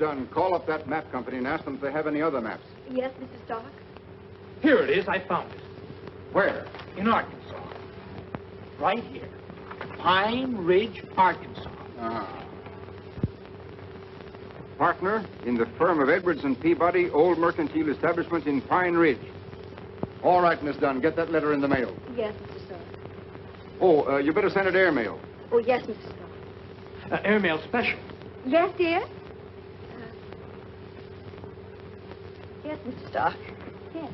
Dunn, call up that map company and ask them if they have any other maps. Yes, Mr. Stark? Here it is. I found it. Where? In Arkansas. Right here. Pine Ridge, Arkansas. Ah. Partner in the firm of Edwards and Peabody, Old Mercantile Establishment in Pine Ridge. All right, Miss Dunn, get that letter in the mail. Yes, Mr. Stark. Oh, you better send it airmail. Oh, yes, Mr. Stark. Airmail special. Yes, dear? Yes, Mr. Stark. Yes.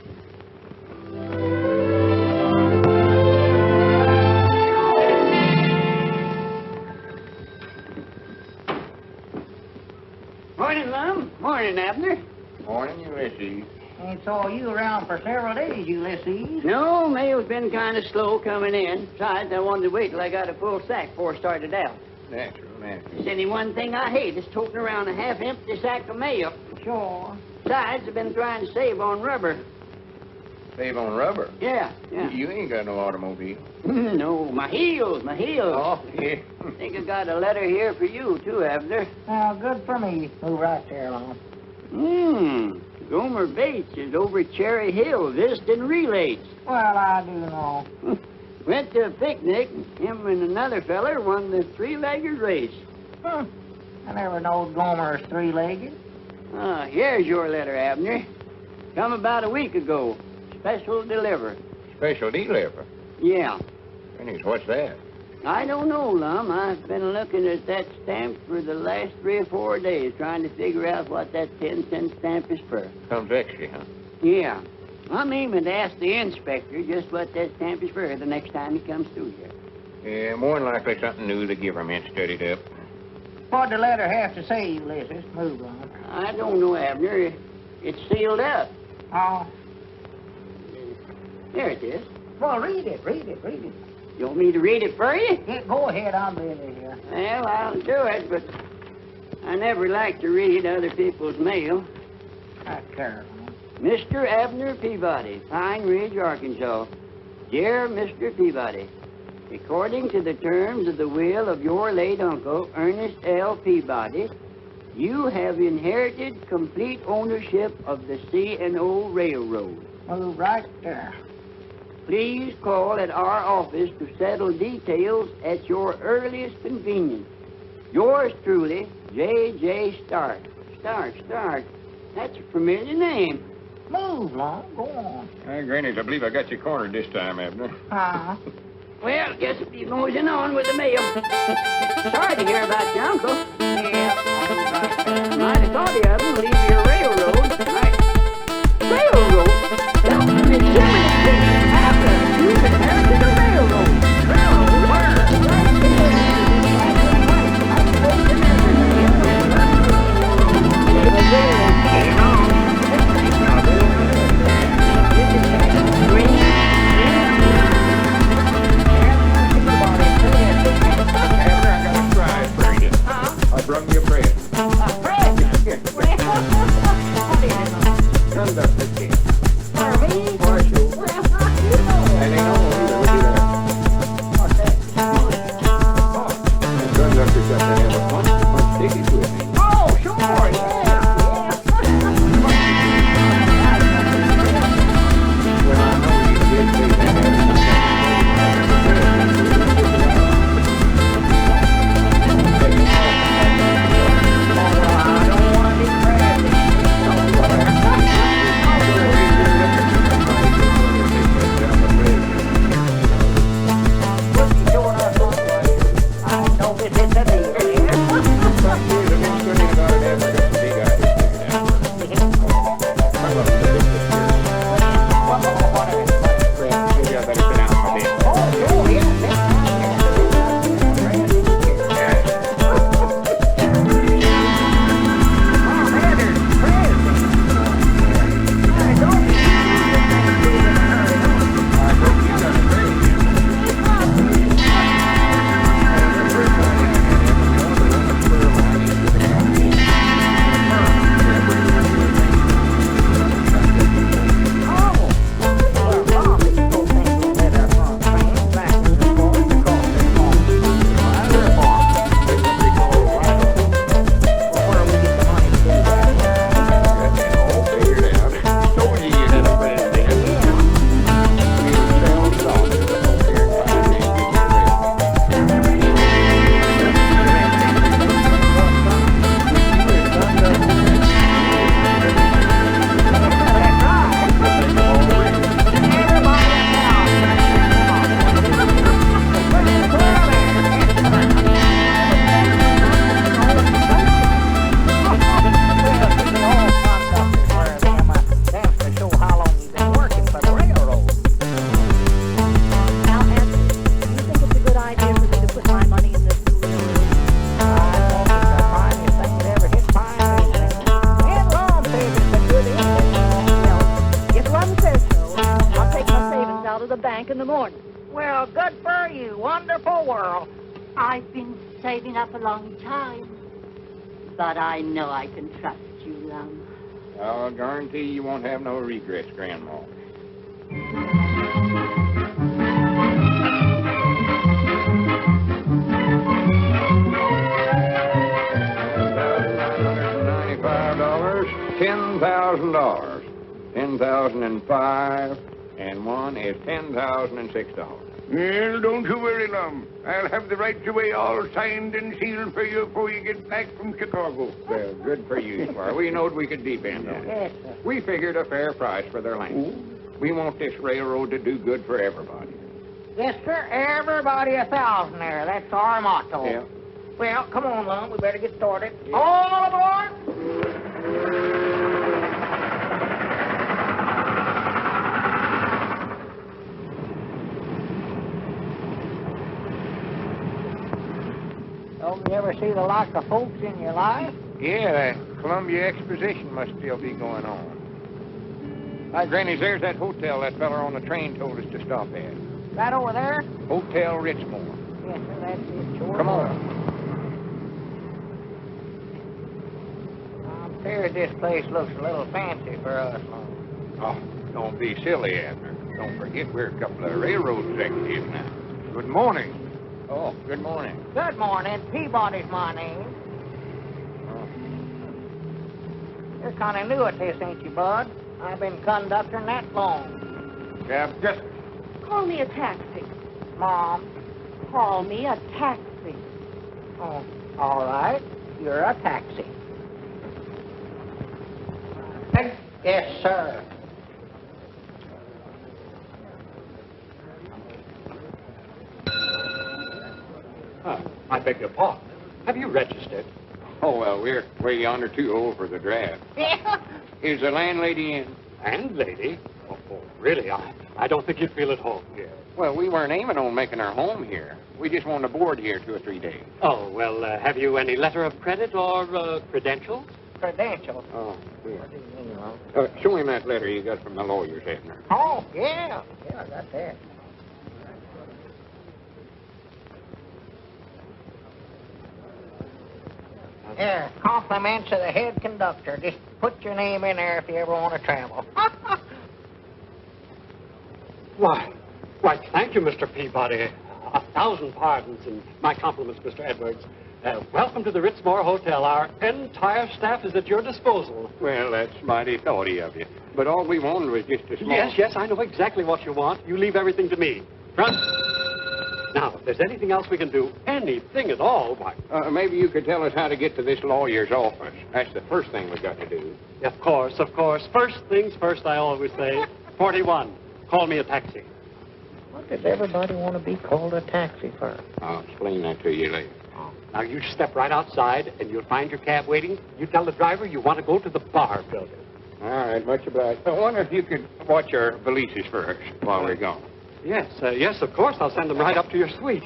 Morning, Lum. Morning, Abner. Morning, Ulysses. Ain't saw you around for several days, Ulysses. No, mail's been kind of slow coming in. Besides, I wanted to wait till I got a full sack before I started out. Natural. There's any one thing I hate is toting around a half-empty sack of mail. Sure. Besides, I've been trying to save on rubber. Save on rubber? Yeah. You ain't got no automobile. No, my heels. Oh, yeah. I think I got a letter here for you, too, Abner. Well, good for me. Move right there along. Gomer Bates is over at Cherry Hill visiting relays. Well, I do know. Went to a picnic. Him and another feller won the three-legged race. I never knowed Gomer's three-legged. Here's your letter, Abner. Come about a week ago. Special deliver. Special deliver? Yeah. Goodness, what's that? I don't know, Lum. I've been looking at that stamp for the last 3 or 4 days, trying to figure out what that 10-cent stamp is for. Comes extra, huh? Yeah. I'm aiming to ask the inspector just what that stamp is for the next time he comes through here. Yeah, more than likely something new the government studied up. What'd the letter have to say, Ulysses? Move on. I don't know, Abner. It's sealed up. Oh. There it is. Well, read it. You want me to read it for you? Yeah, go ahead, I'm ready here. Well, I'll do it, but I never like to read other people's mail. That's terrible. Mr. Abner Peabody, Pine Ridge, Arkansas. Dear Mr. Peabody, according to the terms of the will of your late uncle, Ernest L. Peabody, you have inherited complete ownership of the C&O Railroad. Move right there. Please call at our office to settle details at your earliest convenience. Yours truly, J.J. Stark. Stark. That's a familiar name. Move, Long. Go on. Granny, I believe I got you cornered this time, Abner. Well, guess we'll be nosing on with the mail. Sorry to hear about your uncle. Yeah. Might have thought of him leave your railroad. Railroad? You've inherited a railroad. I brung you bread. Conductor cake. Partial. And ain't all either. Look at that. What's that? The conductor's got to have a punch ticket with me. Oh, sure, yeah. Well, I know you did say that. I don't want to be crafty. What's he doing up on the I don't know if it's a deal. I've been studying about it, Abner. morning. Well, good for you. Wonderful world. I've been saving up a long time. But I know I can trust you, Lum. I'll guarantee you won't have no regrets, Grandma. $10,000. 10,005, and one is $10,006. Well, don't you worry, Lum. I'll have the rights away all signed and sealed for you before you get back from Chicago. Well, good for you, Squire. We knowed we could depend on it. Yes, sir. We figured a fair price for their land. We want this railroad to do good for everybody. Yes, sir. Everybody a thousandaire. That's our motto. Yeah. Well, come on, Lum. We better get started. All aboard! Don't you ever see the like of folks in your life? Yeah, the Columbia Exposition must still be going on. Hi, Granny, there's that hotel that feller on the train told us to stop at. Right over there? Hotel Richmore. Yes, sir. That's it. Sure. Come on. I'm feared this place looks a little fancy for us, Lum. Oh, don't be silly, Abner. Don't forget we're a couple of railroad executives now. Good morning. Oh, good morning. Good morning. Peabody's my name. You're kind of new at this, ain't you, Bud? I've been conducting that long. Yeah, just... Call me a taxi. Mom. Call me a taxi. Oh, all right. You're a taxi. Yes, sir. I beg your pardon. Have you registered? Oh, well, we're way yonder too old for the draft. Is the landlady in? Landlady? Oh, really? I don't think you'd feel at home here. Well, we weren't aiming on making our home here. We just want to board here 2 or 3 days. Oh, well, have you any letter of credit or credentials? Credentials. Oh, yeah. What do you mean, Lum? Show him that letter you got from the lawyers, Abner. Oh, yeah. Yeah, I got that. Yeah, compliments of the head conductor. Just put your name in there if you ever want to travel. Why, thank you, Mr. Peabody. 1,000 pardons, and my compliments, Mr. Edwards. Welcome to the Ritzmore Hotel. Our entire staff is at your disposal. Well, that's mighty thoughty of you. But all we wanted was just a small... Yes, I know exactly what you want. You leave everything to me. Front. Now, if there's anything else we can do, anything at all, why... maybe you could tell us how to get to this lawyer's office. That's the first thing we've got to do. Of course. First things first, I always say. 41. Call me a taxi. What does everybody want to be called a taxi for? I'll explain that to you later. Now, you step right outside, and you'll find your cab waiting. You tell the driver you want to go to the bar building. All right, much obliged. I wonder if you could watch our valises first while we're gone. Yes, of course. I'll send them right up to your suite.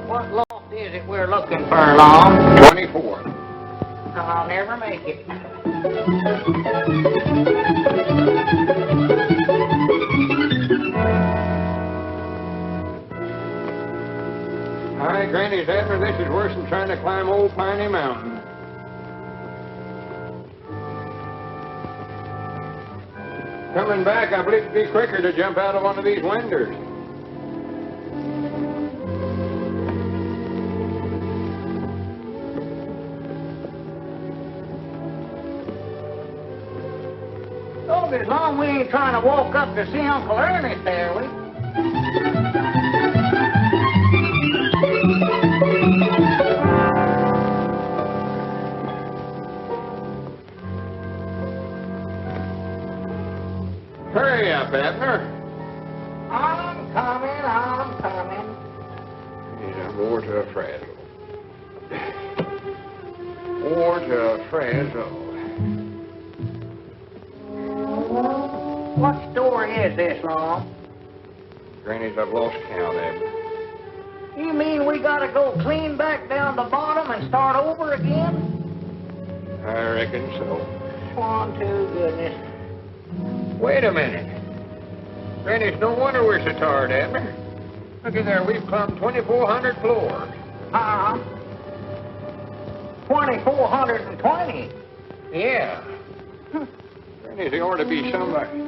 What loft is it we're looking for, Long? 24. I'll never make it. All right, Granny, Abner, this is worse than trying to climb Old Piney Mountain. Coming back, I believe it'd be quicker to jump out of one of these windows. Oh, as long as we ain't trying to walk up to see Uncle Ernest there, we... Hurry up, Abner. I'm coming. Yeah, more to a frazzle. More to a frazzle. What story is this, Long? Granny's, I've lost count, Abner. You mean we gotta go clean back down the bottom and start over again? I reckon so. Swan to goodness. Wait a minute. Granny, it's no wonder we're so tired, Abner. Look at there, we've climbed 2,400 floors. 2,420. Yeah. Granny, there ought to be somebody.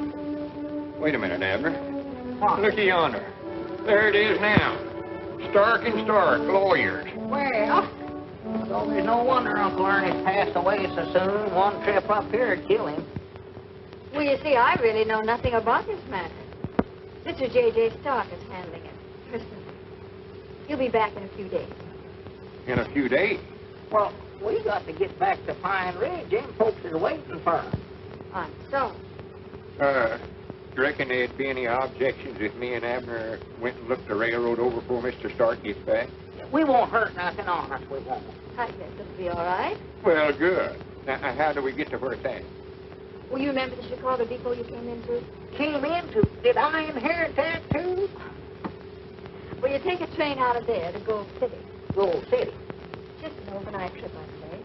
Wait a minute, Abner. What? Looky yonder. There it is now. Stark and Stark, lawyers. Well, so there's no wonder Uncle Ernest passed away so soon. One trip up here would kill him. Well, you see, I really know nothing about this matter. Mr. J.J. Stark is handling it. Personally. He'll be back in a few days. In a few days. Well, we got to get back to Pine Ridge. Them folks is waiting for us. I'm sorry. You reckon there'd be any objections if me and Abner went and looked the railroad over before Mr. Stark gets back? We won't hurt nothing on us, we won't. I guess it'll be all right. Well, good. Now, how do we get to where it's at? Well, you remember the Chicago depot you came into? Came into? Did I inherit that, too? Well, you take a train out of there to Gold City. Gold City. Just an overnight trip, I'd say.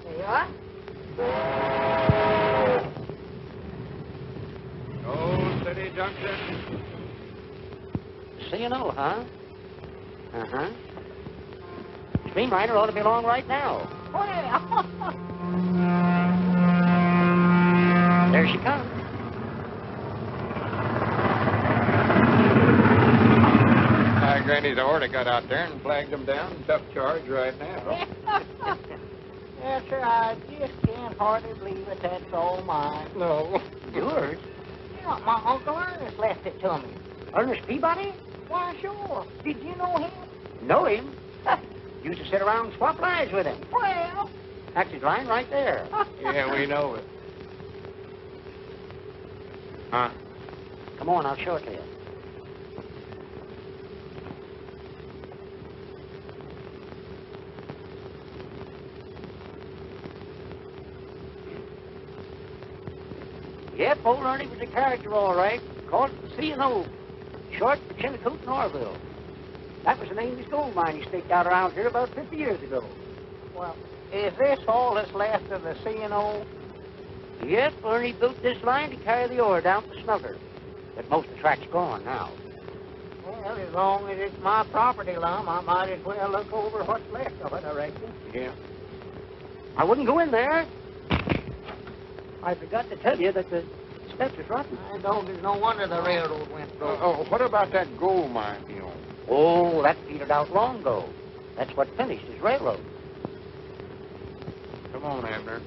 There you are. Gold City Junction. C&O, huh? Uh-huh. Streamliner ought to be along right now. Well, there she comes. Granny's already got out there and flagged them down. Tough charge right now. Yes, sir, I just can't hardly believe it. That's all mine. No. Yours? Yeah, my Uncle Ernest left it to me. Ernest Peabody? Why, sure. Did you know him? Know him? Used to sit around and swap lines with him. Well, that's his line right there. Yeah, we know it. Huh? Come on, I'll show it to you. Yep, old Ernie was a character, all right. Called it the C&O, short for Chinicoot and Orville. That was the name of his gold mine he staked out around here about 50 years ago. Well, is this all that's left of the C&O? Yep, Ernie built this line to carry the ore down to Snugger. But most of the track's gone now. Well, as long as it's my property, Lum, I might as well look over what's left of it, I reckon. Yeah. I wouldn't go in there. I forgot to tell you that the steps is rotten. I know there's no wonder the railroad went broke. What about that gold mine he owns? Oh, that petered out long ago. That's what finished his railroad. Come on, Abner.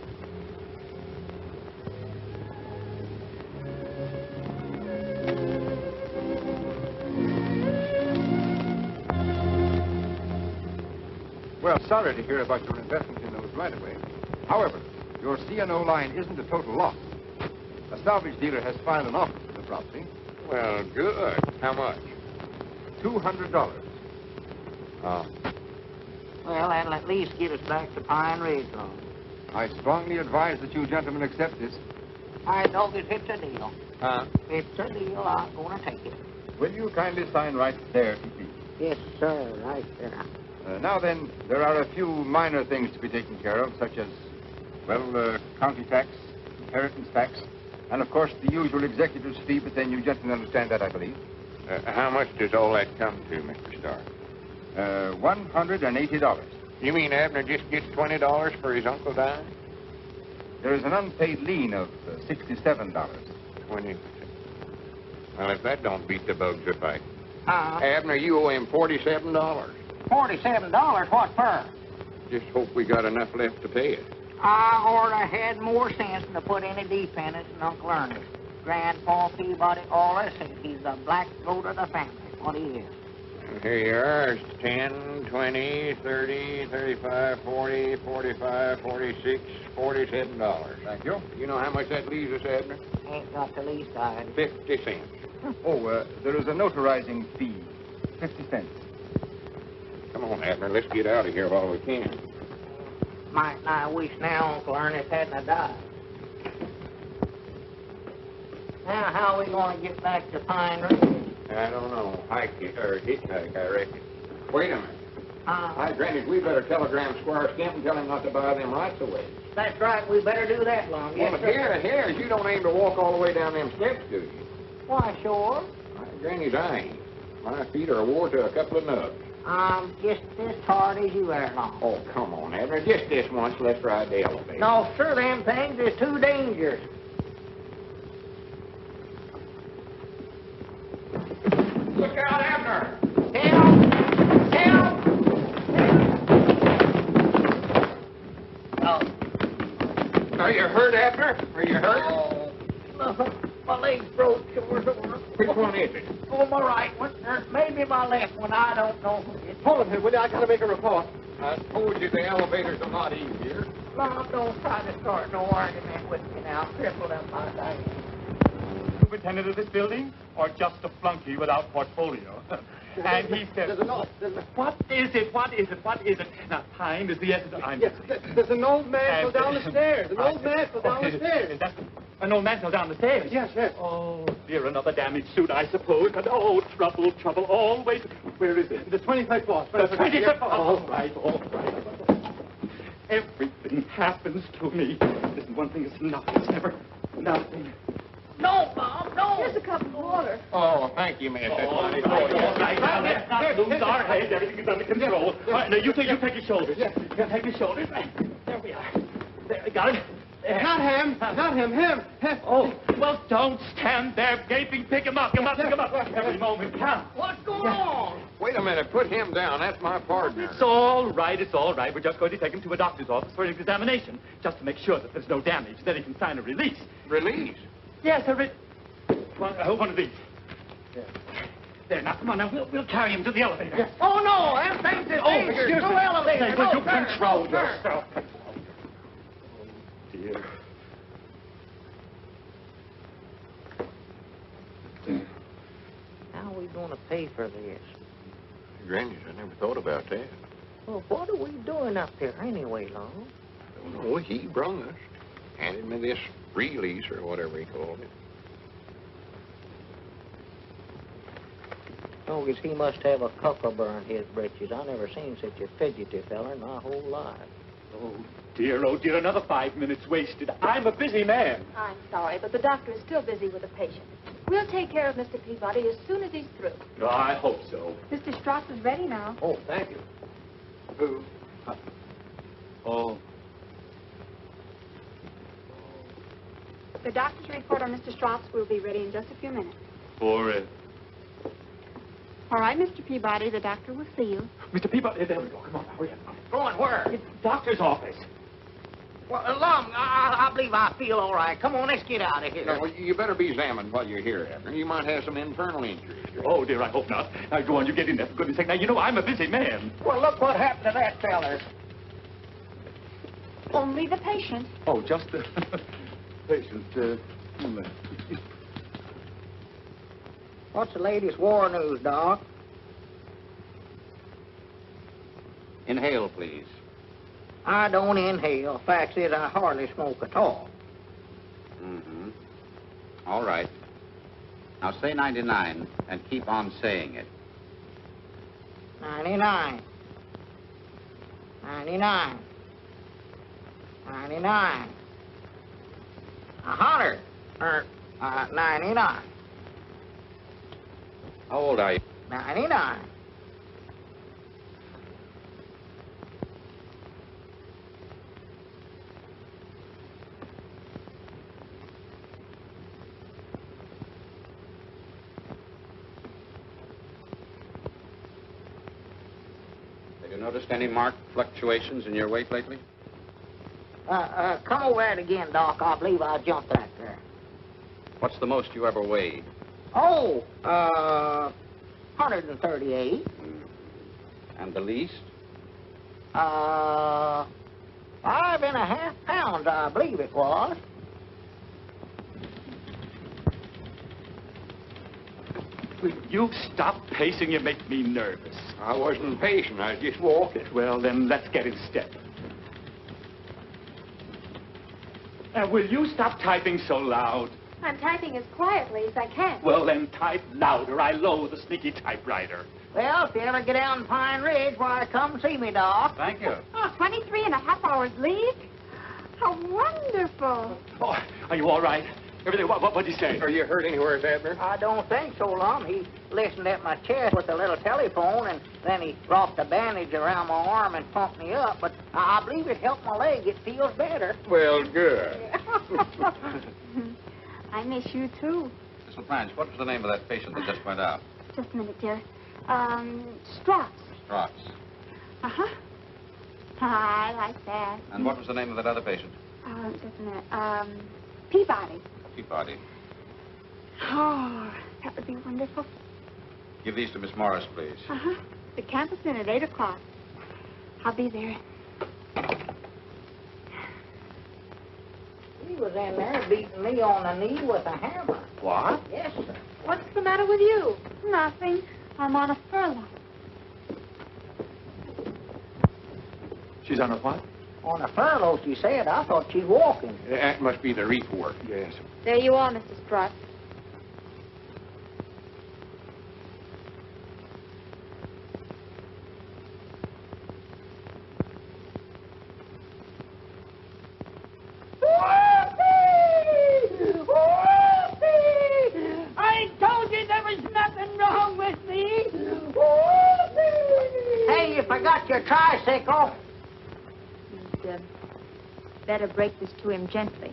Well, sorry to hear about your investment in those right-of-way. However, your C&O line isn't a total loss. A salvage dealer has filed an offer for the property. Well, good. How much? $200. Oh. Well, that'll at least get us back to Pine Ridge, Lum. I strongly advise that you gentlemen accept this. I know that it's a deal. Huh? It's a deal. I'm going to take it. Will you kindly sign right there, P.P.? Yes, sir. Right there. Now then, there are a few minor things to be taken care of, such as, well, county tax, inheritance tax, and of course the usual executor's fee, but then you gentlemen understand that, I believe. How much does all that come to, Mr. Stark? $180. You mean Abner just gets $20 for his uncle dying? There is an unpaid lien of $67. 20%. Well, if that don't beat the bugs a fight. Uh-huh. Abner, you owe him $47. $47? What for? Just hope we got enough left to pay it. I oughta had more sense than to put any dependence in Uncle Ernest. Grandpa Peabody always said he's the black goat of the family. What he is. Here you are. It's 10, 20, 30, 35, 40, 45, 46, $47. Thank you. You know how much that leaves us, Abner? Ain't got the least idea. 50 cents. There is a notarizing fee, 50 cents. Come on, Abner. Let's get out of here while we can. Might I wish now Uncle Ernest hadn't died. Now, how are we going to get back to Pine Ridge? I don't know. Hike or hitchhike, I reckon. Wait a minute. Hi, Granny, we better telegram Squire Skimp and tell him not to buy them rights away. That's right. We better do that, Long. Well, here, you don't aim to walk all the way down them steps, do you? Why, sure. My Granny's dying. My feet are wore to a couple of nubs. Just as hard as you are, Long. Oh, come on, Abner. Just this once. Let's ride the elevator. No, sir, them things is too dangerous. Look out, Abner! Help! Help! Are you hurt, Abner? Are you hurt? Oh, no, my leg's broke. Which one is it? Oh, my right one. Maybe my left one. I don't know. Hold him, will you? I gotta make a report. I told you the elevator's a lot easier. Mom, don't try to start no argument with me now. Crippled up my day. Superintendent of this building, or just a flunky without portfolio? And he said, what is it? Now, time is the essence. Yes, there's an old man fell down the stairs. An old man fell down the stairs. An old man fell down the stairs? Yes. Oh, dear, another damaged suit, I suppose. But, oh, trouble, always. Where is it? The 25th floor. The 25th floor. All right. Everything happens to me. Listen, one thing is it's never nothing. No, Mom, no. Here's a cup of water. Oh, thank you, miss. All right. Now, let's not lose our heads. Everything is under control. All right, now, you take his shoulders. Yes. You take his shoulders. There we are. There, got it? Not him, him. Oh, well, don't stand there gaping. Pick him up. Every moment counts. What's going on? Wait a minute. Put him down. That's my partner. It's all right. We're just going to take him to a doctor's office for an examination, just to make sure that there's no damage. Then he can sign a release. Release? Yes, one of these. There, now, come on, now, we'll carry him to the elevator. Yes. Oh, no, them things is dangerous. Excuse me. No elevator. Say, will you control yourself? Oh, dear. How are we going to pay for this? Granny, I never thought about that. Well, what are we doing up there anyway, Long? I don't know. He brung us. Handed me this release or whatever he called it. Oh, guess he must have a cucumber in his britches. I never seen such a fidgety feller in my whole life. Oh, dear, another 5 minutes wasted. I'm a busy man. I'm sorry, but the doctor is still busy with a patient. We'll take care of Mr. Peabody as soon as he's through. Oh, I hope so. Mr. Strauss is ready now. Oh, thank you. Who? Oh. The doctor's report on Mr. Strauss will be ready in just a few minutes. For it. All right, Mr. Peabody, the doctor will see you. Mr. Peabody, there we go. Come on, hurry up. Going where? It's the doctor's office. Well, Long, I believe I feel all right. Come on, let's get out of here. No, you better be examined while you're here, Abner. You might have some internal injuries. Oh, dear, I hope not. Now, go on, you get in there, for goodness sake. Now, you know I'm a busy man. Well, look what happened to that feller. Only the patient. Oh, just the patient. What's the latest war news, Doc? Inhale, please. I don't inhale. Fact is, I hardly smoke at all. Mm-hmm. All right. Now say 99 and keep on saying it. 99. 99. 99. 100. 99. How old are you? 99. Have you noticed any marked fluctuations in your weight lately? Come over that again, Doc. I believe I jumped that there. What's the most you ever weighed? Oh, 138. And the least? 5.5 pounds, I believe it was. Will you stop pacing? You make me nervous. I wasn't patient. I was just walking. Well, then, let's get in step. Will you stop typing so loud? I'm typing as quietly as I can. Well, then type louder. I loathe the sneaky typewriter. Well, if you ever get down to Pine Ridge, why, come see me, Doc. Thank you. 23 and a half hours leave? How wonderful. Oh, are you all right? Everything, what'd he say? Are you hurt anywhere, Abner? I don't think so, Lum. He listened at my chest with a little telephone, and then he wrapped a bandage around my arm and pumped me up. But I believe it helped my leg. It feels better. Well, good. I miss you, too. Miss LaPlanche, what was the name of that patient that just went out? Just a minute, dear. Strauss. Strauss. Uh-huh. I like that. And what was the name of that other patient? Just a minute. Peabody. Peabody. Oh, that would be wonderful. Give these to Miss Morris, please. Uh-huh. The campus in at 8 o'clock. I'll be there. He was in there beating me on the knee with a hammer. What? Yes, sir. What's the matter with you? Nothing. I'm on a furlough. She's on a what? On a furlough, she said. I thought she's walking. That must be the report. Yes. There you are, Mr. Strauss. I told you there was nothing wrong with me. Hey, you forgot your tricycle. You'd better break this to him gently.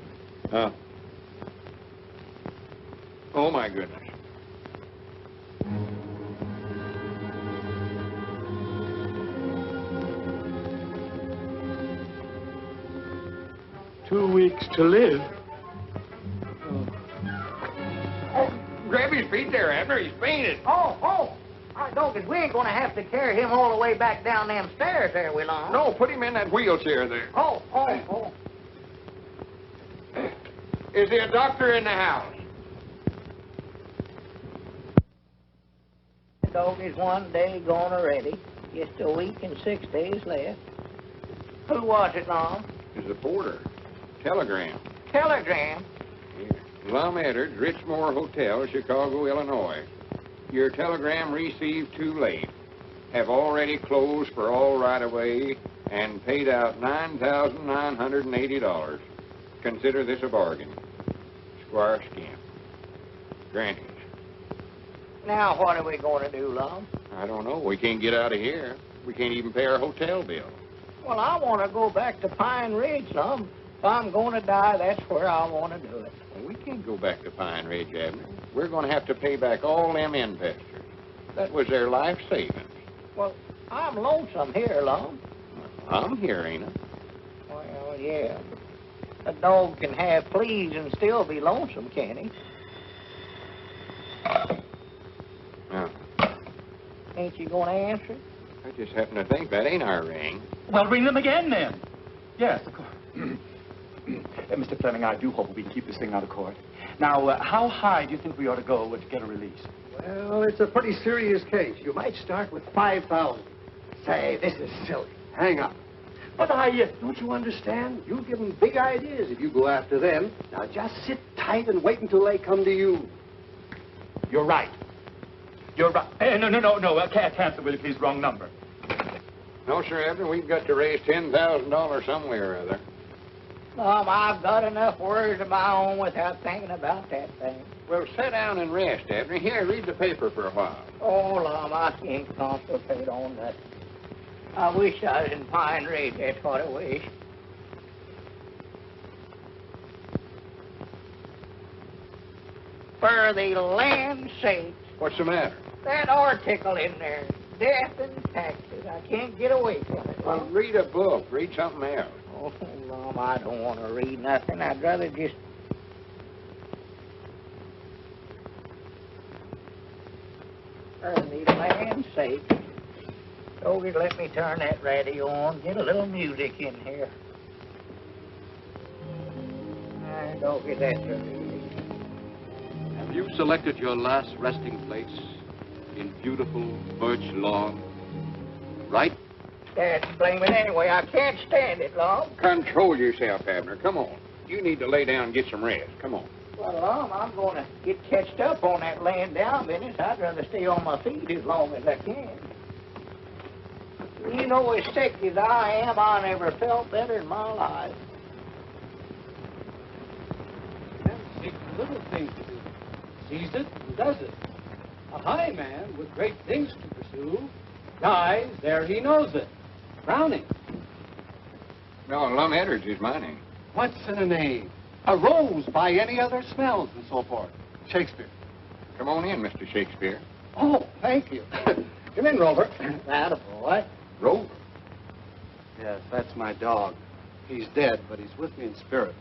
Oh, my goodness. Two weeks to live. Grab his feet there, Abner. He's fainted. Oh. I don't think we ain't going to have to carry him all the way back down them stairs there, we long. No, put him in that wheelchair there. Oh. Is there a doctor in the house? The dog is one day gone already. Just a week and 6 days left. Who was it, Lum? It's the porter. Telegram. Telegram. Lum Edwards, Richmore Hotel, Chicago, Illinois. Your telegram received too late. Have already closed for all right-of-way and paid out $9,980. Consider this a bargain. Squire Scamp. Granted. Now, what are we going to do, Lum? I don't know. We can't get out of here. We can't even pay our hotel bill. Well, I want to go back to Pine Ridge, Lum. If I'm going to die, that's where I want to do it. Well, we can't go back to Pine Ridge, Abner. We're going to have to pay back all them investors. That was their life savings. Well, I'm lonesome here, Lum. I'm here, ain't I? Well, yeah. A dog can have fleas and still be lonesome, can't he? Now, Ain't you going to answer it? I just happen to think that ain't our ring. Well, ring them again, then. Yes, of course. Mr. Fleming, I do hope we can keep this thing out of court. Now, how high do you think we ought to go to get a release? Well, it's a pretty serious case. You might start with 5,000. Say, this is silly. Hang up. But Don't you understand? You give them big ideas if you go after them. Now, just sit tight and wait until they come to you. You're right. You're right. No. Cancel, will you please? Wrong number. No, sir, Abner. We've got to raise $10,000 somewhere or other. Lum, I've got enough worries of my own without thinking about that thing. Well, sit down and rest, Abner. Here, read the paper for a while. Oh, Lum, I can't concentrate on that. I wish I was in Pine Ridge. That's what I wish. For the land's sake, What's the matter? that article in there, death and taxes, I can't get away from it. Well, read a book. Read something else. Oh, Lum, I don't want to read nothing. I'd rather just... For the land's sake. Doggy, let me turn that radio on. Get a little music in here. Doggy, that's a relief. Have you selected your last resting place in beautiful birch lawn? Right? That's blaming anyway. I can't stand it, Lum. Control yourself, Abner. Come on. You need to lay down and get some rest. Come on. Well, I'm going to get catched up on that laying down business. I'd rather stay on my feet as long as I can. You know, as sick as I am, I never felt better in my life. It's little things to do. Sees it and does it. A high man with great things to pursue dies ere he knows it. Browning. No, Lum Edwards is my name. What's in a name? A rose by any other smells and so forth. Shakespeare. Come on in, Mr. Shakespeare. Oh, thank you. Come in, Rover. Attaboy. Rover. Yes, that's my dog. He's dead, but he's with me in spirit.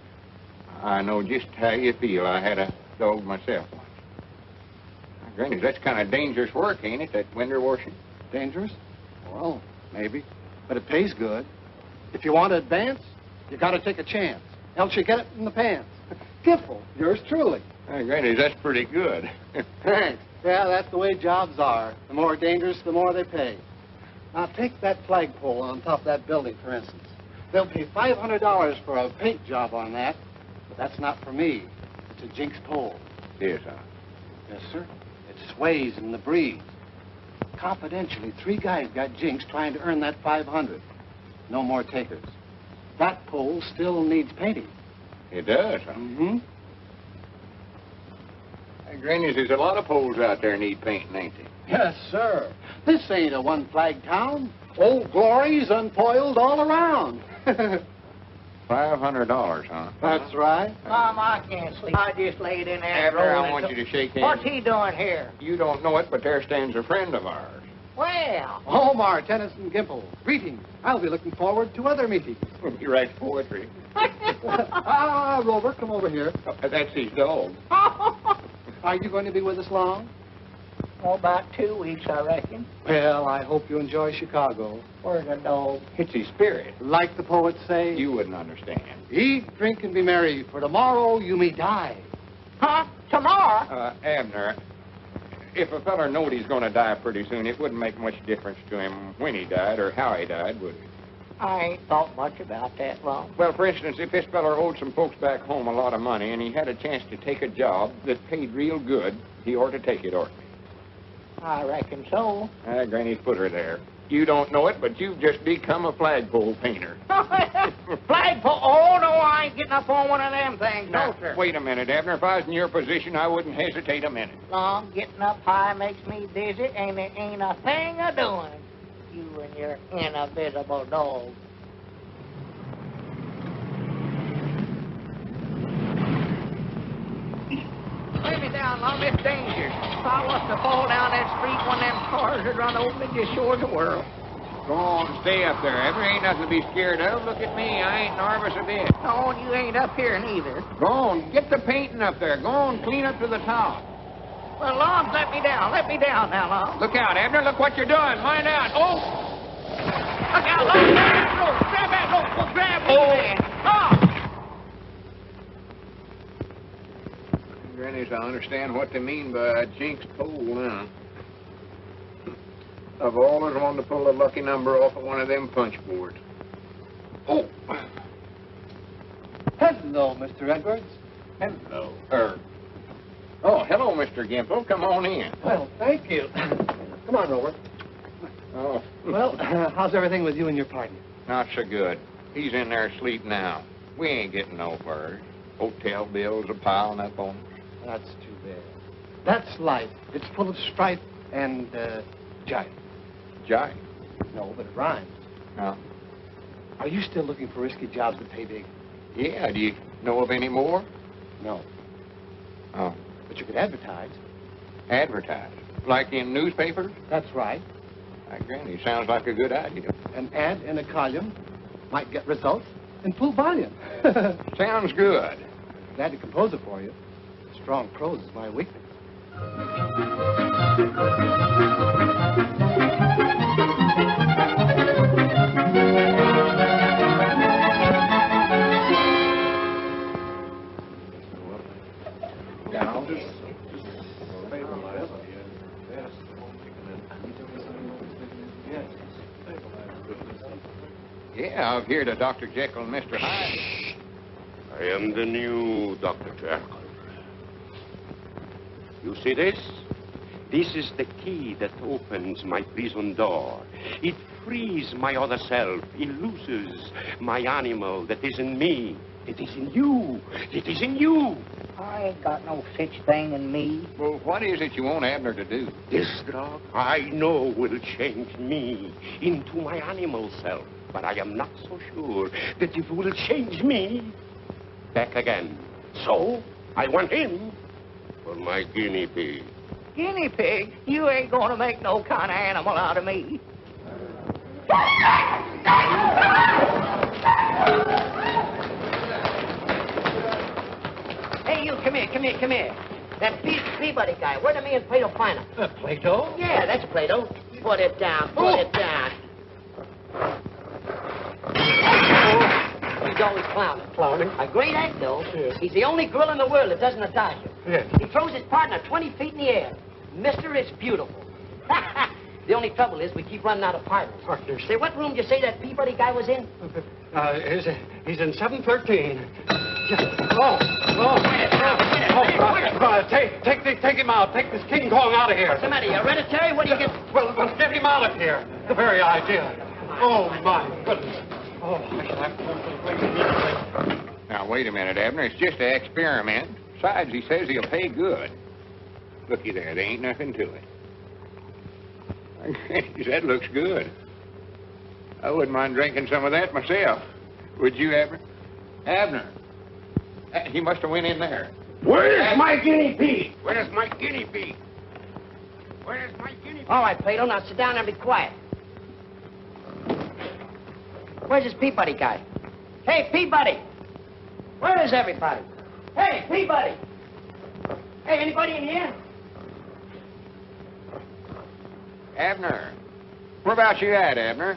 I know just how you feel. I had a dog myself once. Now, Granny, that's kind of dangerous work, ain't it, that window washing? Dangerous? Well, maybe. But it pays good. If you want to advance, you got to take a chance. Else you get it in the pants. Giffle, yours truly. Hey, Granny, that's pretty good. Thanks. Yeah, that's the way jobs are. The more dangerous, the more they pay. Now, take that flagpole on top of that building, for instance. They'll pay $500 for a paint job on that, but that's not for me. It's a jinx pole. Yes, sir. Yes, sir. It sways in the breeze. Confidentially, 3 guys got jinxed trying to earn that $500. No more takers. That pole still needs painting. It does, huh? Mm-hmm. Hey, Granny, there's a lot of poles out there need painting, ain't they? Yes, sir. This ain't a one-flag town. Old glories unfoiled all around. $500, huh? That's right. Mom, I can't sleep. I just laid in there. Abner, I want you to shake hands. What's he doing here? You don't know it, but there stands a friend of ours. Well. Omar Tennyson Gimple, greetings. I'll be looking forward to other meetings. He writes poetry. Rover, come over here. That's his dog. Are you going to be with us long? Oh, about 2 weeks, I reckon. Well, I hope you enjoy Chicago. Where's the dog? It's his spirit. Like the poets say, You wouldn't understand. eat, drink, and be merry, for tomorrow you may die. Huh? Tomorrow? Abner, if a feller knowed he's going to die pretty soon, it wouldn't make much difference to him when he died or how he died, would it? I ain't thought much about that long. Well, for instance, if this feller owed some folks back home a lot of money and he had a chance to take a job that paid real good, he ought to take it, oughtn't he? I reckon so. Granny's put her there. You don't know it, but you've just become a flagpole painter. Flagpole? Oh, no, I ain't getting up on one of them things. No, sir. Wait a minute, Abner. If I was in your position, I wouldn't hesitate a minute. Long getting up high makes me dizzy, and there ain't a thing a doing. You and your invisible dog. Lay me down, Long. It's dangerous. If I was to fall down that street, one of them cars would run over me just sure as the world. Go on, stay up there. Abner, ain't nothing to be scared of. Look at me. I ain't nervous a bit. No, you ain't up here neither. Go on, get the painting up there. Go on, clean up to the top. Well, Long, let me down. Let me down now, Long. Look out, Abner. Look what you're doing. Mind out. Oh! Look out, Long. Grab that rope. Grab it, man. Oh! Grannies, I understand what they mean by a jinx pole now. I've always wanted to pull a lucky number off of one of them punch boards. Oh! Hello, Mr. Edwards. Hello. Oh, hello, Mr. Gimple. Come on in. Well, thank you. Come on, Rover. Oh. Well, how's everything with you and your partner? Not so good. He's in there asleep now. We ain't getting no further. Hotel bills are piling up on us. That's too bad. That's life. It's full of strife and, jive. Jive? No, but it rhymes. No. Are you still looking for risky jobs that pay big? Yeah, do you know of any more? No. Oh. But you could advertise. Advertise? Like in newspapers? That's right. Granny, sounds like a good idea. An ad in a column might get results in full volume. Sounds good. Glad to compose it for you. Strong prose is my weakness. Yeah, I've heard of Dr. Jekyll and Mr. Hyde. I am the new Dr. Jekyll. You see this? This is the key that opens my prison door. It frees my other self. It looses my animal that is in me. It is in you. It is in you. I ain't got no such thing in me. Well, what is it you want Abner to do? This drug, I know, will change me into my animal self. But I am not so sure that it will change me back again. So, I want him for my guinea pig. Guinea pig? You ain't gonna make no kind of animal out of me. Hey, you, come here. That Peabody guy, where did me and Plato find him? Plato? Yeah, that's Plato. Put it down, put it down. He's always clowning. Clowning? A great act, though. Yes. He's the only girl in the world that doesn't adage him. Yes. He throws his partner 20 feet in the air. Mister, it's beautiful. The only trouble is we keep running out of partners. Partners? Say, what room did you say that Peabody guy was in? He's in 713. Take him out. Take this King Kong out of here. What's the matter? You hereditary? What do you get? Well, get him out of here. The very idea. Oh, my goodness. Oh, I shall have to go to the place. Now, wait a minute, Abner. It's just an experiment. Besides, he says he'll pay good. Looky there. There ain't nothing to it. That looks good. I wouldn't mind drinking some of that myself. Would you, Abner? Abner. He must have went in there. Where's my guinea pig? Where's my guinea pig? Where's my guinea pig? All right, Plato, now sit down and be quiet. Where's this Peabody guy? Hey, Peabody! Where is everybody? Hey, Peabody! Hey, anybody in here? Abner. Where about you at, Abner?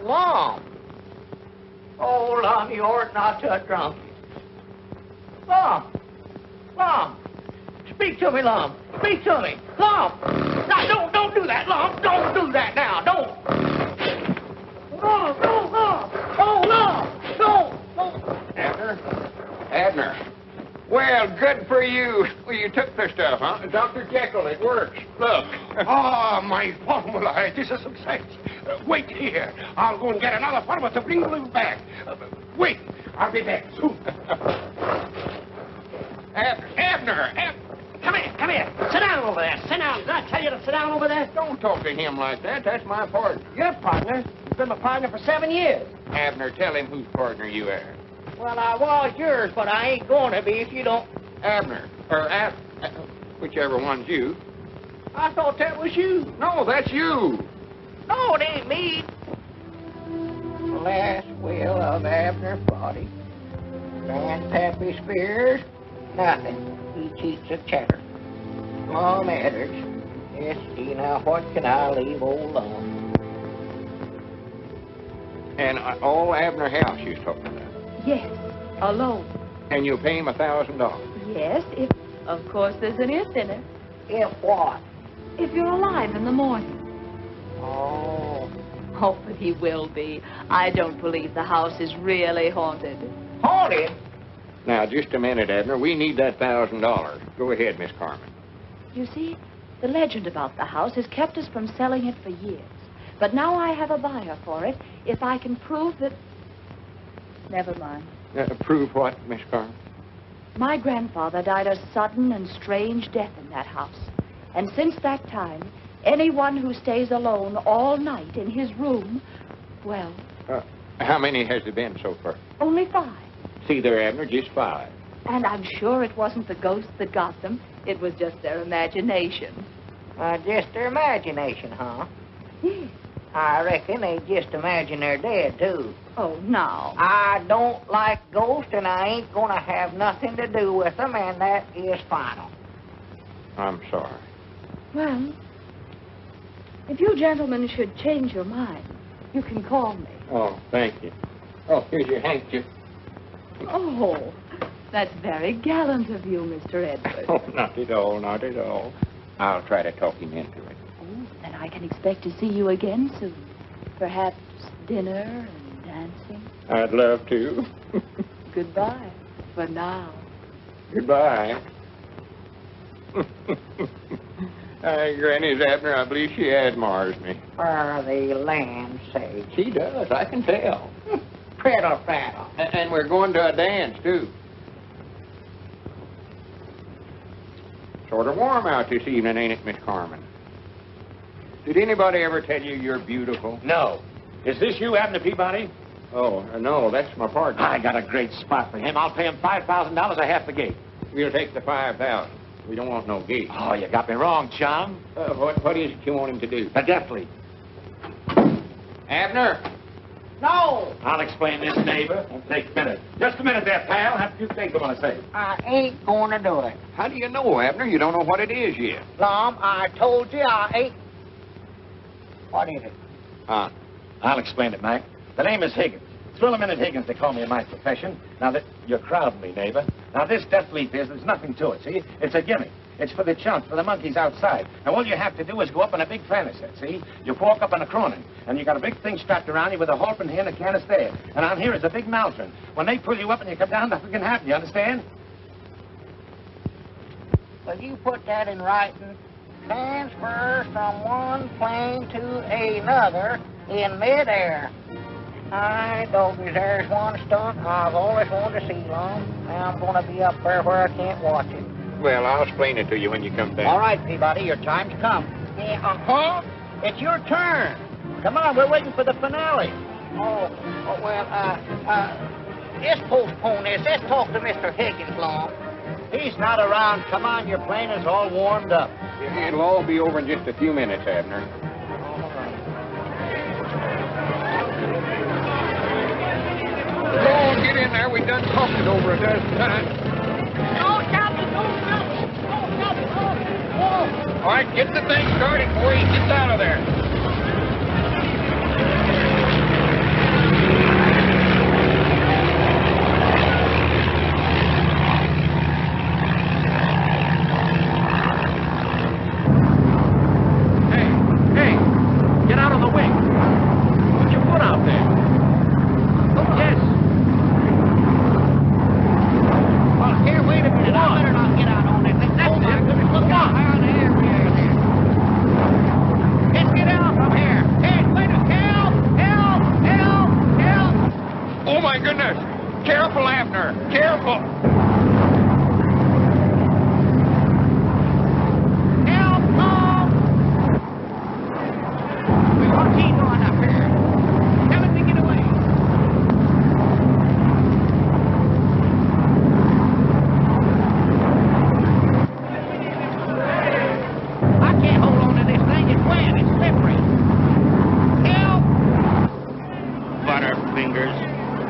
Lum. Oh, Lum, you ought not to have drunk it. Lum. Speak to me, Lum. Speak to me. Lum. Now, don't do that, Lum. Don't do that now. Don't. Lum. Oh, Lum. Don't. Abner. Well, good for you. Well, you took the stuff, huh? Dr. Jekyll, it works. Look. Ah, my formula. It is a success. Wait here. I'll go and get another formula to bring you back. Wait. I'll be back soon. Abner. Come here. Sit down over there. Sit down. Did I tell you to sit down over there? Don't talk to him like that. That's my partner. Your partner? You've been my partner for 7 years. Abner, tell him whose partner you are. Well, I was yours, but I ain't going to be if you don't. Abner. Or whichever one's you. I thought that was you. No, that's you. No, it ain't me. Last will of Abner Body. Grandpappy Spears, nothing. He cheats a cheddar. Mom Edders. Yes, see, now what can I leave old Lum? And all Abner House you're talking about. Yes, alone. And you'll pay him $1,000. Yes, if, of course, there's an if in it. If what? If you're alive in the morning. Oh. Oh, but he will be. I don't believe the house is really haunted. Haunted? Now, just a minute, Abner. We need that $1,000. Go ahead, Miss Carmen. You see, the legend about the house has kept us from selling it for years. But now I have a buyer for it if I can prove that... Never mind. Prove what, Miss Carmen? My grandfather died a sudden and strange death in that house. And since that time, anyone who stays alone all night in his room, well... How many has there been so far? Only 5. See there, Abner, just 5. And I'm sure it wasn't the ghosts that got them. It was just their imagination. Just their imagination, huh? Yes. I reckon they just imagine they're dead, too. Oh, now. I don't like ghosts, and I ain't going to have nothing to do with them, and that is final. I'm sorry. Well, if you gentlemen should change your mind, you can call me. Oh, thank you. Oh, here's your handkerchief. Oh, that's very gallant of you, Mr. Edward. Oh, not at all, not at all. I'll try to talk him into it. Oh, then I can expect to see you again soon. Perhaps dinner and dancing? I'd love to. Goodbye for now. Goodbye. Granny's Abner, I believe she admires me. For the land's sake. She does, I can tell. Prattle, prattle. And we're going to a dance, too. Sort of warm out this evening, ain't it, Miss Carmen? Did anybody ever tell you you're beautiful? No. Is this you, Abner Peabody? Oh, no, that's my partner. I got a great spot for him. I'll pay him $5,000 a half the gate. We'll take the 5,000. We don't want no gate. Oh, you got me wrong, chum. What is it you want him to do? Deftly. Abner! No! I'll explain this, neighbor. Won't take a minute. Just a minute there, pal. I have a few things I want to say. I ain't going to do it. How do you know, Abner? You don't know what it is yet. Lom, I told you I ain't... What is it? I'll explain it, Mike. The name is Higgins. Thriller-Minute Higgins, they call me in my profession. Now, you're crowding me, neighbor. Now, this death leaf there's nothing to it, see? It's a gimmick. It's for the chumps, for the monkeys outside. Now, all you have to do is go up in a big fanny set, see? You walk up on a cronin, and you got a big thing strapped around you with a halfin here and a canister there. And on here is a big maltron. When they pull you up and you come down, nothing can happen, you understand? Will you put that in writing? Transfer from one plane to another in midair. Hi, doggies, there's one stunt I've always wanted to see, Lom. Now I'm going to be up there where I can't watch it. Well, I'll explain it to you when you come back. All right, Peabody, your time's come. Yeah, uh-huh. It's your turn. Come on, we're waiting for the finale. Let's postpone this. Let's talk to Mr. Higgins, Lom. He's not around. Come on, your plane is all warmed up. It'll all be over in just a few minutes, Abner. Go on, get in there. We've done talked it over a dozen times. No, Captain, no, Captain. All right, get the thing started before he gets out of there. Hey, get out of the way. Put your foot out there. Yes. Well, here, wait a minute. I better not get out on it. Oh, my goodness, look out. How in the air we are there. Let's get out from here. Hey, wait a minute. Help. Oh, my goodness. Careful, Abner. Careful. Help, Lom. What's he doing up here? Tell him to get away. I can't hold on to this thing. It's wet. It's slippery. Help! Butterfingers.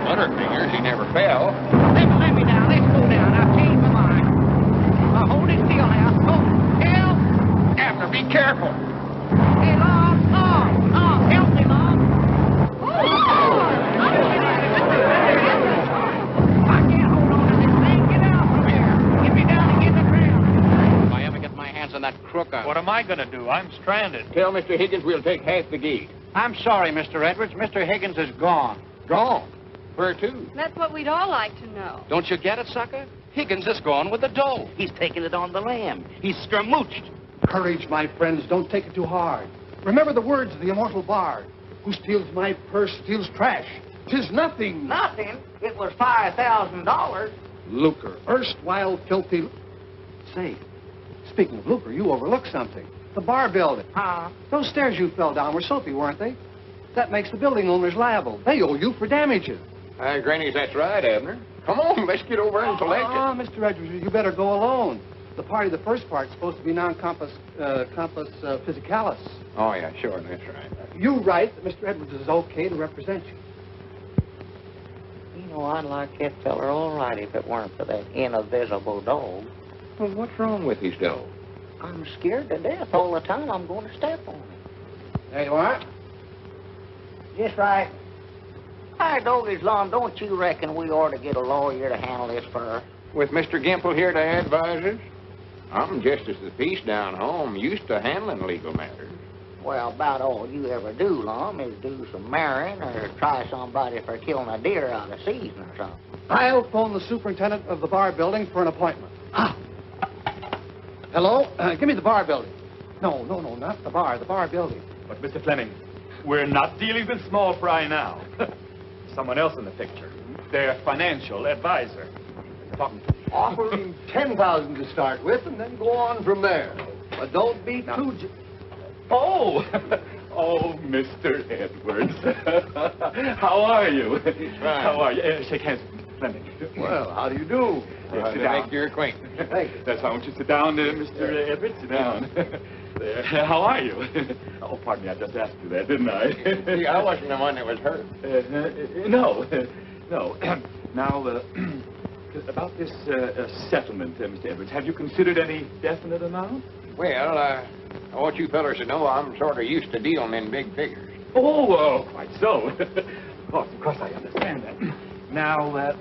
Butterfingers? He never fell. Let me down. Let's go down. I've changed my mind. Hold it still now. Oh, help! Abner, be careful. Hey, Lom. Help me, Lom. I can't hold on to this thing. Get out from here. Get me down and get the ground. If I ever get my hands on that crook, What am I going to do? I'm stranded. Tell Mr. Higgins we'll take half the gate. I'm sorry, Mr. Edwards. Mr. Higgins is gone. Gone. Where to? That's what we'd all like to know. Don't you get it, sucker? Higgins is gone with the dough. He's taking it on the lam. He's scamooched. Courage, my friends. Don't take it too hard. Remember the words of the immortal bard. Who steals my purse steals trash. 'Tis nothing. Nothing. It was $5,000. Lucre. Erstwhile filthy... Say, speaking of lucre, you overlooked something. The bar building. Huh? Those stairs you fell down were soapy, weren't they? That makes the building owners liable. They owe you for damages. Granny, that's right, Abner. Come on, let's get over and collect it. Mr. Edwards, you better go alone. The party, the first part's supposed to be non-compos physicalis. Oh, yeah, sure, that's right. You write that Mr. Edwards is okay to represent you. You know, I'd like that feller all right if it weren't for that invisible dog. Well, what's wrong with his dog? I'm scared to death all the time I'm going to step on him. There you are. Just right. Hi, doggies, Lom, don't you reckon we ought to get a lawyer to handle this for us? With Mr. Gimple here to advise us? I'm just as the piece down home, used to handling legal matters. Well, about all you ever do, Lum, is do some marrying or try somebody for killing a deer out of season or something. I'll phone the superintendent of the bar building for an appointment. Hello? Give me the bar building. No, not the bar building. But, Mr. Fleming, we're not dealing with small fry now. Someone else in the picture. Their financial advisor. Talking to me. Offer him $10,000 to start with, and then go on from there. But don't be too... Oh! Oh, Mr. Edwards. How are you? Fine. How are you? Shake hands with Mr. Fleming. Well, how do you do? Sit down. Make your acquaintance. Thank you. That's why I want you to sit down, Mr. Edwards. Sit down. There. How are you? Oh, pardon me, I just asked you that, didn't I? See, I wasn't the one that was hurt. No. Now, about this settlement, Mr. Edwards, have you considered any definite amount? Well, I want you fellas to know I'm sort of used to dealing in big figures. Oh, quite so. Of course, I understand that. Now,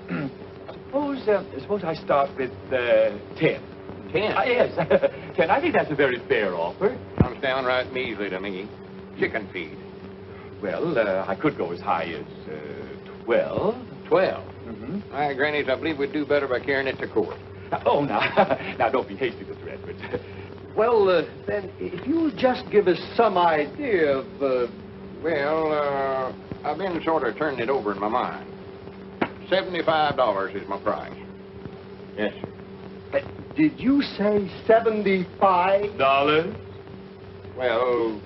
suppose I start with 10. 10? Yes, 10. I think that's a very fair offer. Sounds downright measly to me. Chicken feed. Well, I could go as high as 12. 12? Mm-hmm. My grannies, I believe we'd do better by carrying it to court. Oh, now don't be hasty, Mr. Edwards. Well, then, if you just give us some idea of... Well, I've been sort of turning it over in my mind. $75 is my price. Yes, sir. Did you say $75? Well,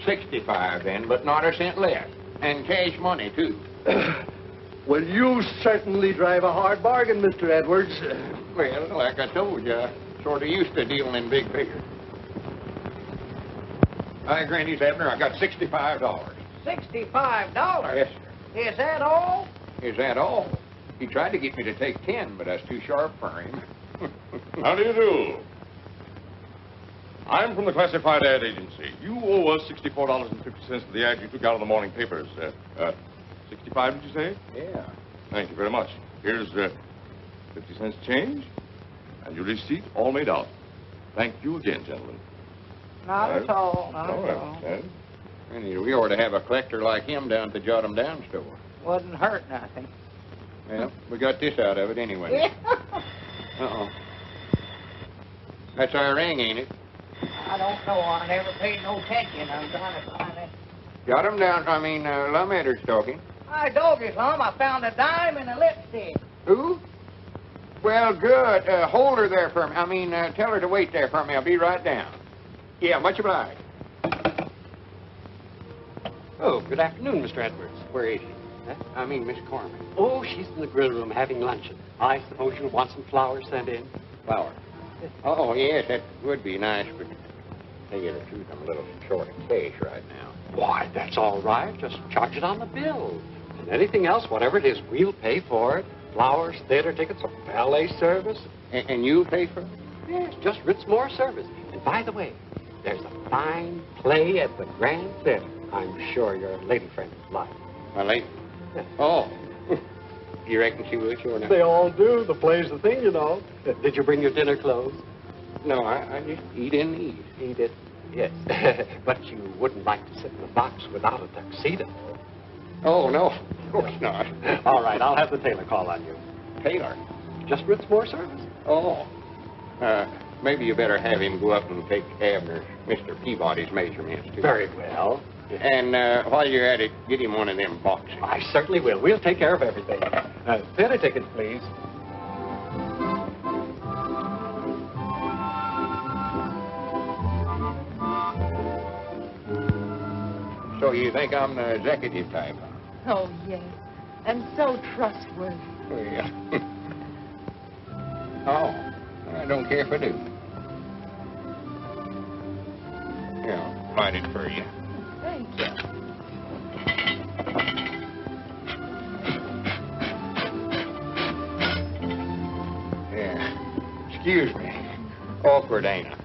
65 then, but not a cent less. And cash money, too. Well, you certainly drive a hard bargain, Mr. Edwards. Well, like I told you, I sort of used to dealing in big figures. Hi, Granny's Abner, I got $65. $65? Yes, sir. Is that all? Is that all? He tried to get me to take 10, but I was too sharp for him. How do you do? I'm from the Classified Ad Agency. You owe us $64.50 for the ad you took out of the morning papers. 65, did you say? Yeah. Thank you very much. Here's 50 cents change and your receipt all made out. Thank you again, gentlemen. Not at all, not at all. Granny, we ought to have a collector like him down at the Jot 'em Down store. Wouldn't hurt nothing. Well, we got this out of it anyway. Uh-oh. That's our ring, ain't it? I don't know. I never paid no attention. I'm trying to find it. Jot 'em Down, Lum Edwards talking. Hi, doggies, Lum. I found a dime and a lipstick. Who? Well, good. Hold her there for me. Tell her to wait there for me. I'll be right down. Yeah, much obliged. Oh, good afternoon, Mr. Edwards. Where is she? Huh? Miss Corman. Oh, she's in the grill room having luncheon. I suppose you'll want some flowers sent in. Flower. Oh, yes, that would be nice, but to tell you the truth, I'm a little short of cash right now. Why, that's all right. Just charge it on the bill. And anything else, whatever it is, we'll pay for it. Flowers, theater tickets, or ballet service. And you'll pay for it? Yes, just Ritzmore service. And by the way, there's a fine play at the Grand Theater. I'm sure your lady friend would like. My lady? Yes. Oh. You reckon she will, sure enough? They all do. The play's the thing, you know. Did you bring your dinner clothes? No, I just eat in these. Eat it? Yes. But you wouldn't like to sit in the box without a tuxedo. Oh, no, of course not. All right, I'll have the tailor call on you. Tailor? Just Ritzmore service. Oh. Maybe you better have him go up and take Abner, Mr. Peabody's measurements, too. Very well. And while you're at it, get him one of them boxes. I certainly will. We'll take care of everything. Theater tickets, please. So you think I'm the executive type? Oh, yes. And so trustworthy. Well. Oh, I don't care if I do. Yeah, light it for you. Thank you. Yeah. Excuse me. Awkward, ain't it?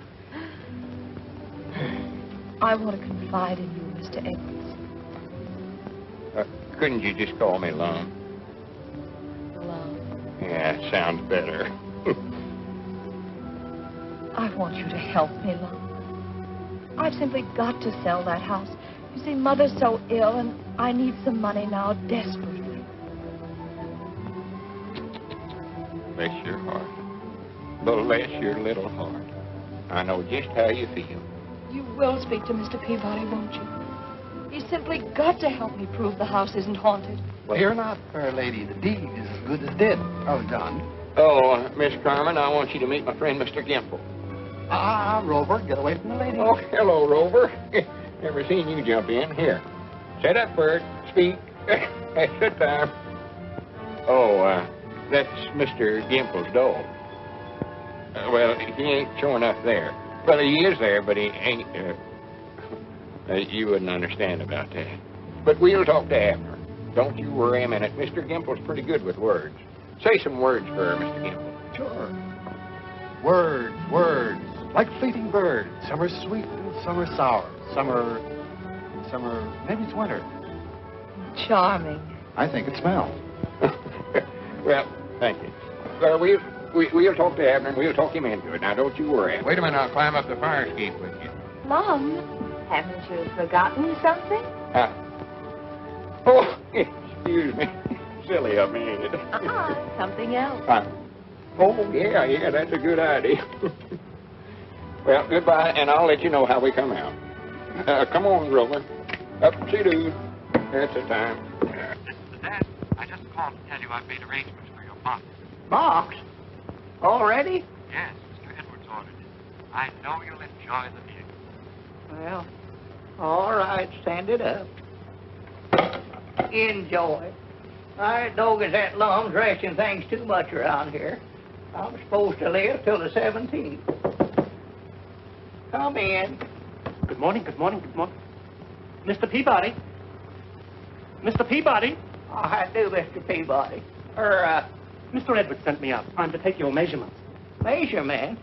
I want to confide in you, Mr. Edwards. Couldn't you just call me Lum? Love. Yeah, sounds better. I want you to help me, Love. I've simply got to sell that house. You see, Mother's so ill, and I need some money now desperately. Bless your heart. Bless your little heart. I know just how you feel. You will speak to Mr. Peabody, won't you? He's simply got to help me prove the house isn't haunted. Well, you're not, fair lady. The deed is as good as dead. Oh, John. Oh, Miss Carmen, I want you to meet my friend, Mr. Gimple. Rover, get away from the lady. Oh, hello, Rover. Never seen you jump in. Here. Sit up, Bert. Speak. Good time. Oh, that's Mr. Gimple's dog. Well, he ain't showing up there. Well, he is there, but he ain't. You wouldn't understand about that. But we'll talk to Abner. Don't you worry a minute. Mr. Gimple's pretty good with words. Say some words for her, Mr. Gimple. Sure. Words, like fleeting birds. Some are sweet and some are sour. Some are, maybe it's winter. Charming. I think it smells. Well, thank you. Well, we'll talk to Abner and we'll talk him into it. Now, don't you worry. Wait a minute, I'll climb up the fire escape with you. Mom, haven't you forgotten something? Oh, excuse me. Silly of me, ain't it? Something else. Oh, yeah, that's a good idea. Well, goodbye, and I'll let you know how we come out. Come on, Rover. Up-see-doo. That's the time. Dad, I just called to tell you I've made arrangements for your box. Box? Already? Yes, Mr. Edwards ordered it. I know you'll enjoy the view. Well, all right, send it up. Enjoy. I dog is that long dressing things too much around here. I'm supposed to live till the 17th. Come in. Good morning. Mr. Peabody? Mr. Peabody? I do, Mr. Peabody. Mr. Edwards sent me up. I'm to take your measurements. Measurements?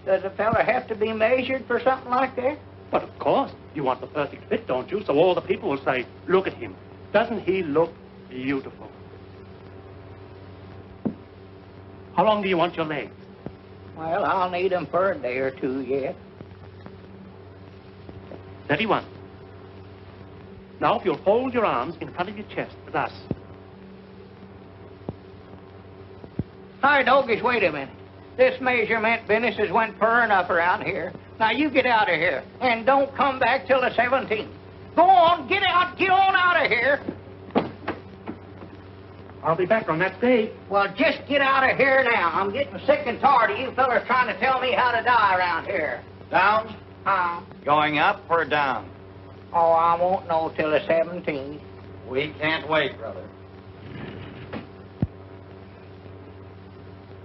Does a fella have to be measured for something like that? But of course, you want the perfect fit, don't you? So all the people will say, look at him. Doesn't he look beautiful? How long do you want your legs? Well, I'll need them for a day or two yet. 31. Now, if you'll fold your arms in front of your chest, thus. Hi, doggies, wait a minute. This measurement business has went fur enough around here. Now, you get out of here, and don't come back till the 17th. Go on, get out, get on out of here. I'll be back on that day. Well, just get out of here now. I'm getting sick and tired of you fellas trying to tell me how to die around here. Down? Going up or down? Oh, I won't know till the 17th. We can't wait, brother.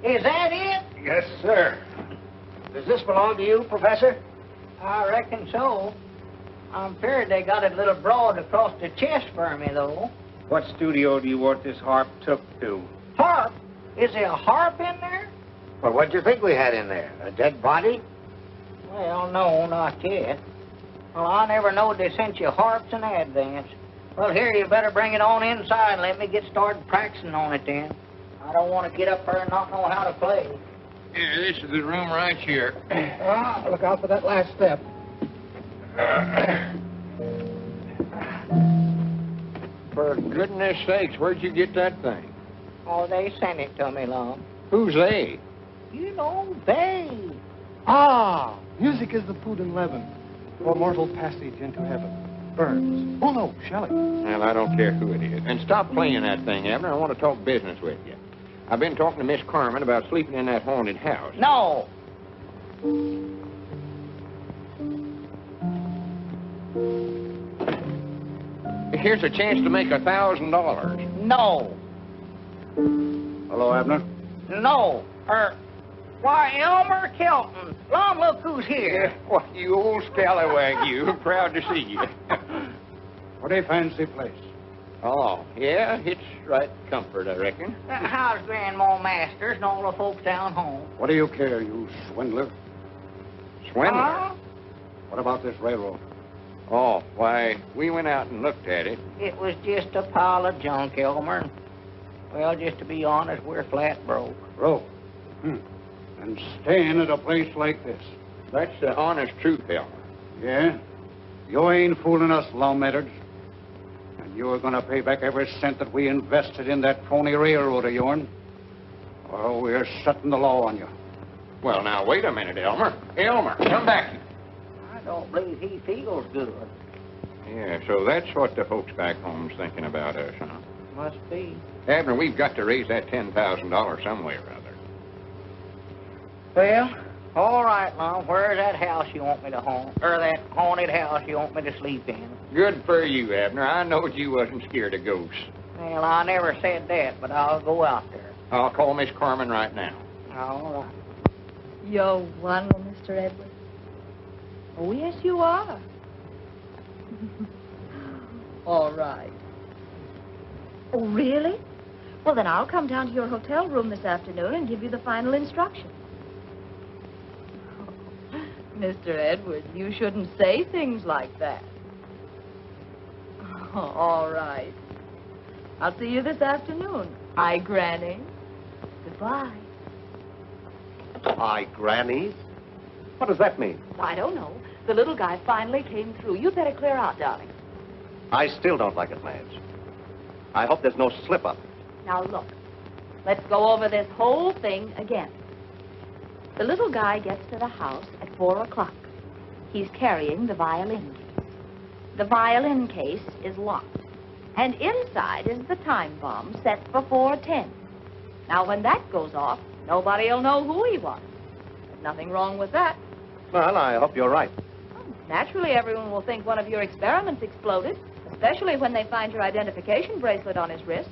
Is that it? Yes, sir. Does this belong to you, Professor? I reckon so. I'm feared they got it a little broad across the chest for me, though. What studio do you want this harp took to? Harp? Is there a harp in there? Well, what'd you think we had in there? A dead body? Well, no, not yet. Well, I never knowed they sent you harps in advance. Well, here, you better bring it on inside and let me get started practicing on it then. I don't want to get up there and not know how to play. Yeah, this is the room right here. Look out for that last step. For goodness sakes, where'd you get that thing? Oh, they sent it to me, Lum. Who's they? You know, they. Music is the food and leaven for mortal passage into heaven. Burns. Oh, no, Shelley. Well, I don't care who it is. And stop playing that thing, Abner. I want to talk business with you. I've been talking to Miss Carmen about sleeping in that haunted house. No. Here's a chance to make $1,000. No. Hello, Abner. No. Why, Elmer Kelton. Lum, look who's here. Why, you old scallywag, you. Proud to see you. What a fancy place. Oh, yeah, it's right comfort, I reckon. How's Grandma Masters and all the folks down home? What do you care, you swindler? Swindler? What about this railroad? Oh, why, we went out and looked at it. It was just a pile of junk, Elmer. Well, just to be honest, we're flat broke. Broke? And staying at a place like this. That's the honest truth, Elmer. Yeah? You ain't fooling us, lawmakers. And you're going to pay back every cent that we invested in that phony railroad of yourn. Or we're setting the law on you. Well, now, wait a minute, Elmer. Elmer, come back here. I don't believe he feels good. Yeah, so that's what the folks back home's thinking about us, huh? Must be. Abner, we've got to raise that $10,000 some way or other. Well, all right, Mom. Where's that house you want me to haunt? Or that haunted house you want me to sleep in? Good for you, Abner. I knowed you wasn't scared of ghosts. Well, I never said that, but I'll go out there. I'll call Miss Carmen right now. All right. You're wonderful, Mr. Edwards. Oh, yes, you are. All right. Oh, really? Well, then I'll come down to your hotel room this afternoon and give you the final instructions. Mr. Edwards, you shouldn't say things like that. Oh, all right. I'll see you this afternoon. Aye, Granny. Goodbye. Aye, Granny? What does that mean? I don't know. The little guy finally came through. You'd better clear out, darling. I still don't like it, Madge. I hope there's no slip-up. Now, look. Let's go over this whole thing again. The little guy gets to the house at 4 o'clock. He's carrying the violin case. The violin case is locked. And inside is the time bomb set for 4:10. Now, when that goes off, nobody'll know who he was. There's nothing wrong with that. Well, I hope you're right. Naturally, everyone will think one of your experiments exploded, especially when they find your identification bracelet on his wrist.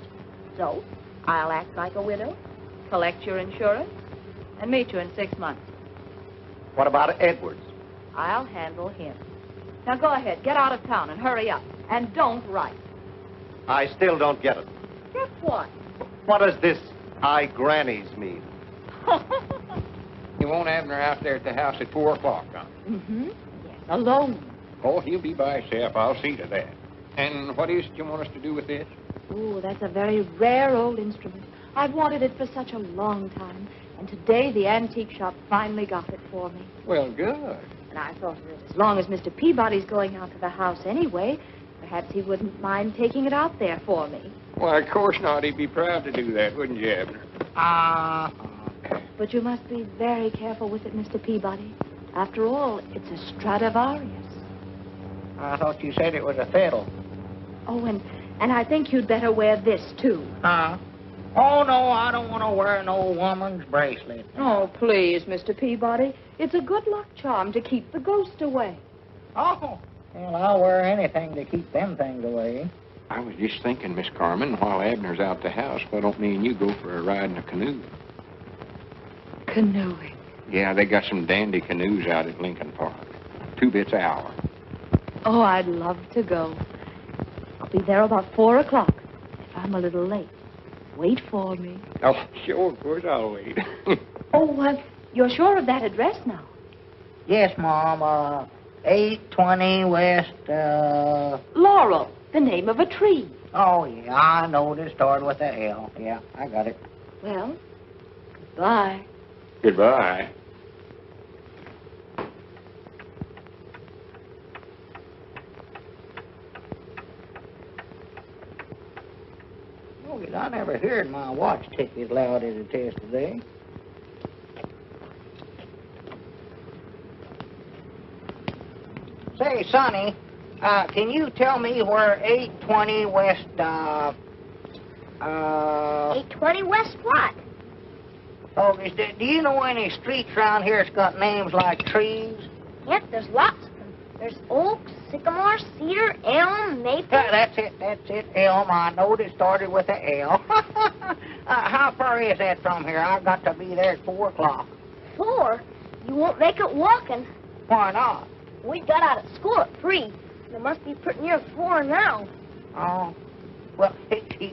So, I'll act like a widow, collect your insurance, and meet you in 6 months. What about Edwards? I'll handle him. Now, go ahead, get out of town and hurry up. And don't write. I still don't get it. Get what? What does this "I grannies" mean? You want Abner out there at the house at 4 o'clock, huh? Mm-hmm. Yes, alone. Oh, he'll be by himself. I'll see to that. And what is it you want us to do with this? Oh, that's a very rare old instrument. I've wanted it for such a long time. And today the antique shop finally got it for me. Well, good. And I thought that as long as Mr. Peabody's going out to the house anyway, perhaps he wouldn't mind taking it out there for me. Why, of course not. He'd be proud to do that, wouldn't you, Abner? But you must be very careful with it, Mr. Peabody. After all, it's a Stradivarius. I thought you said it was a fiddle. Oh, and I think you'd better wear this, too. Huh? Oh, no, I don't want to wear no woman's bracelet. Oh, please, Mr. Peabody. It's a good luck charm to keep the ghost away. Oh, well, I'll wear anything to keep them things away. I was just thinking, Miss Carmen, while Abner's out the house, why don't me and you go for a ride in a canoe? Canoeing? Yeah, they got some dandy canoes out at Lincoln Park. 2 bits an hour. Oh, I'd love to go. I'll be there about 4 o'clock. If I'm a little late, wait for me. Oh, sure, of course I'll wait. Oh, you're sure of that address now? Yes, Mom. 820 West, Laurel, the name of a tree. Oh, yeah, I know this started with a L. Yeah, I got it. Well, goodbye. Goodbye. Oh, I never heard my watch tick as loud as it is today. Say, Sonny, can you tell me where 820 West, 820 West what? Oh, do you know any streets around here that's got names like trees? Yep, there's lots of them. There's oak, sycamore, cedar, elm, maple. That's it, elm. I know it started with a L. How far is that from here? I've got to be there at 4 o'clock. 4? You won't make it walking. Why not? We got out of school at 3. It must be pretty near 4 now. Oh. Well,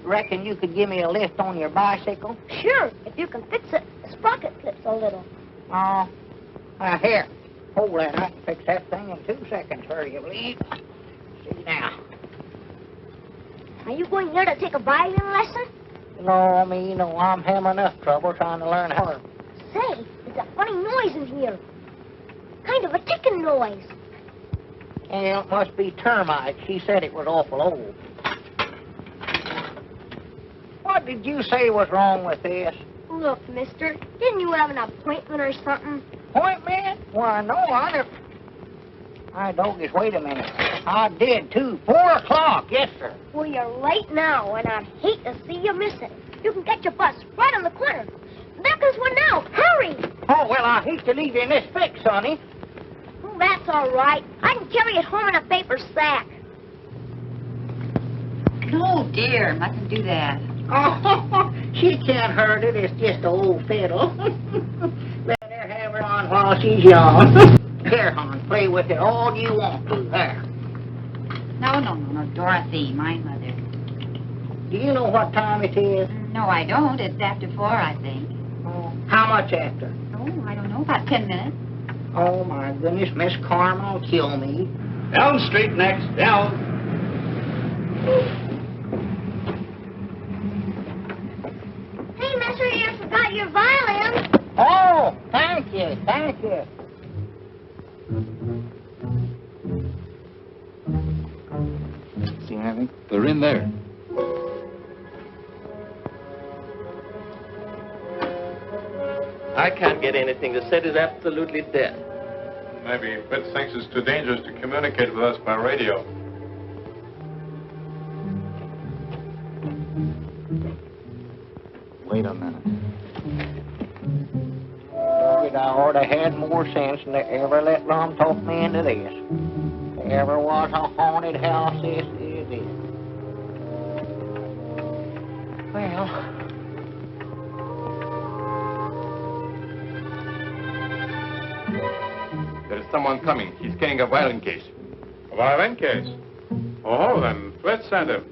reckon you could give me a lift on your bicycle? Sure, if you can fix it. The sprocket clips a little. Oh. Here. Hold that. I can fix that thing in 2 seconds, hurry, you believe. See now. Are you going there to take a violin lesson? No, no. I'm having enough trouble trying to learn how to... Say, it's a funny noise in here. Kind of a ticking noise. Well, it must be termites. She said it was awful old. What did you say was wrong with this? Look, mister, didn't you have an appointment or something? Appointment? Why, no, I never... My doggies, wait a minute. I did, too. 4 o'clock, yes, sir. Well, you're late now, and I'd hate to see you miss it. You can get your bus right on the corner. There comes one now. Hurry! Oh, well, I hate to leave you in this fix, sonny. Oh, that's all right. I can carry it home in a paper sack. Oh, dear, mustn't do that. Oh, she can't hurt it. It's just an old fiddle. Let her have her on while she's young. Here, hon, play with it all you want to. There. No, Dorothy, my mother. Do you know what time it is? No, I don't. It's after 4, I think. Oh, how much after? Oh, I don't know, about 10 minutes. Oh, my goodness, Miss Carmel will kill me. Down street next, down. Hey, mister, you forgot your violin. Oh, thank you, thank you. See anything? They're in there. I can't get anything. The set is absolutely dead. Maybe Fitz thinks it's too dangerous to communicate with us by radio. Wait a minute. I ought to had more sense than to ever let Mom talk me into this. If there ever was a haunted house, this is it. Well... There's someone coming. He's carrying a violin case. A violin case? Oh, then Fitz sent him.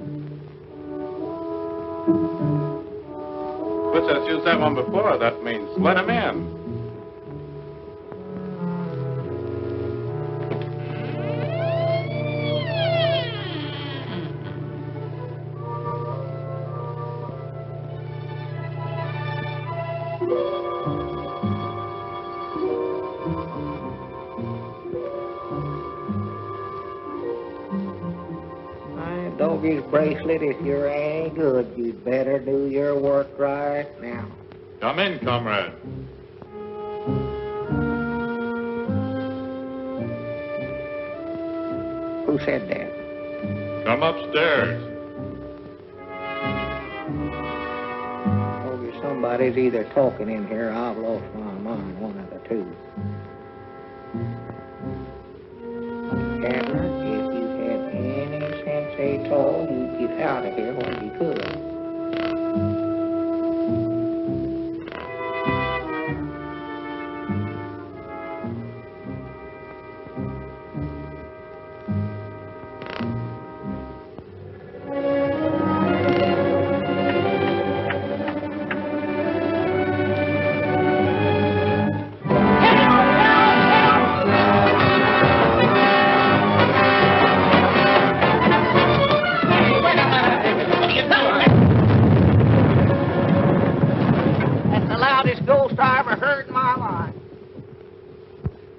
Fitz has used that one before. That means let him in. Doggy's bracelet, if you're any good, you'd better do your work right now. Come in, comrade. Who said that? Come upstairs. Doggy, somebody's either talking in here or I've lost my mind, one of the two. Abner, if you had any sense at all, you'd get out of here when you could.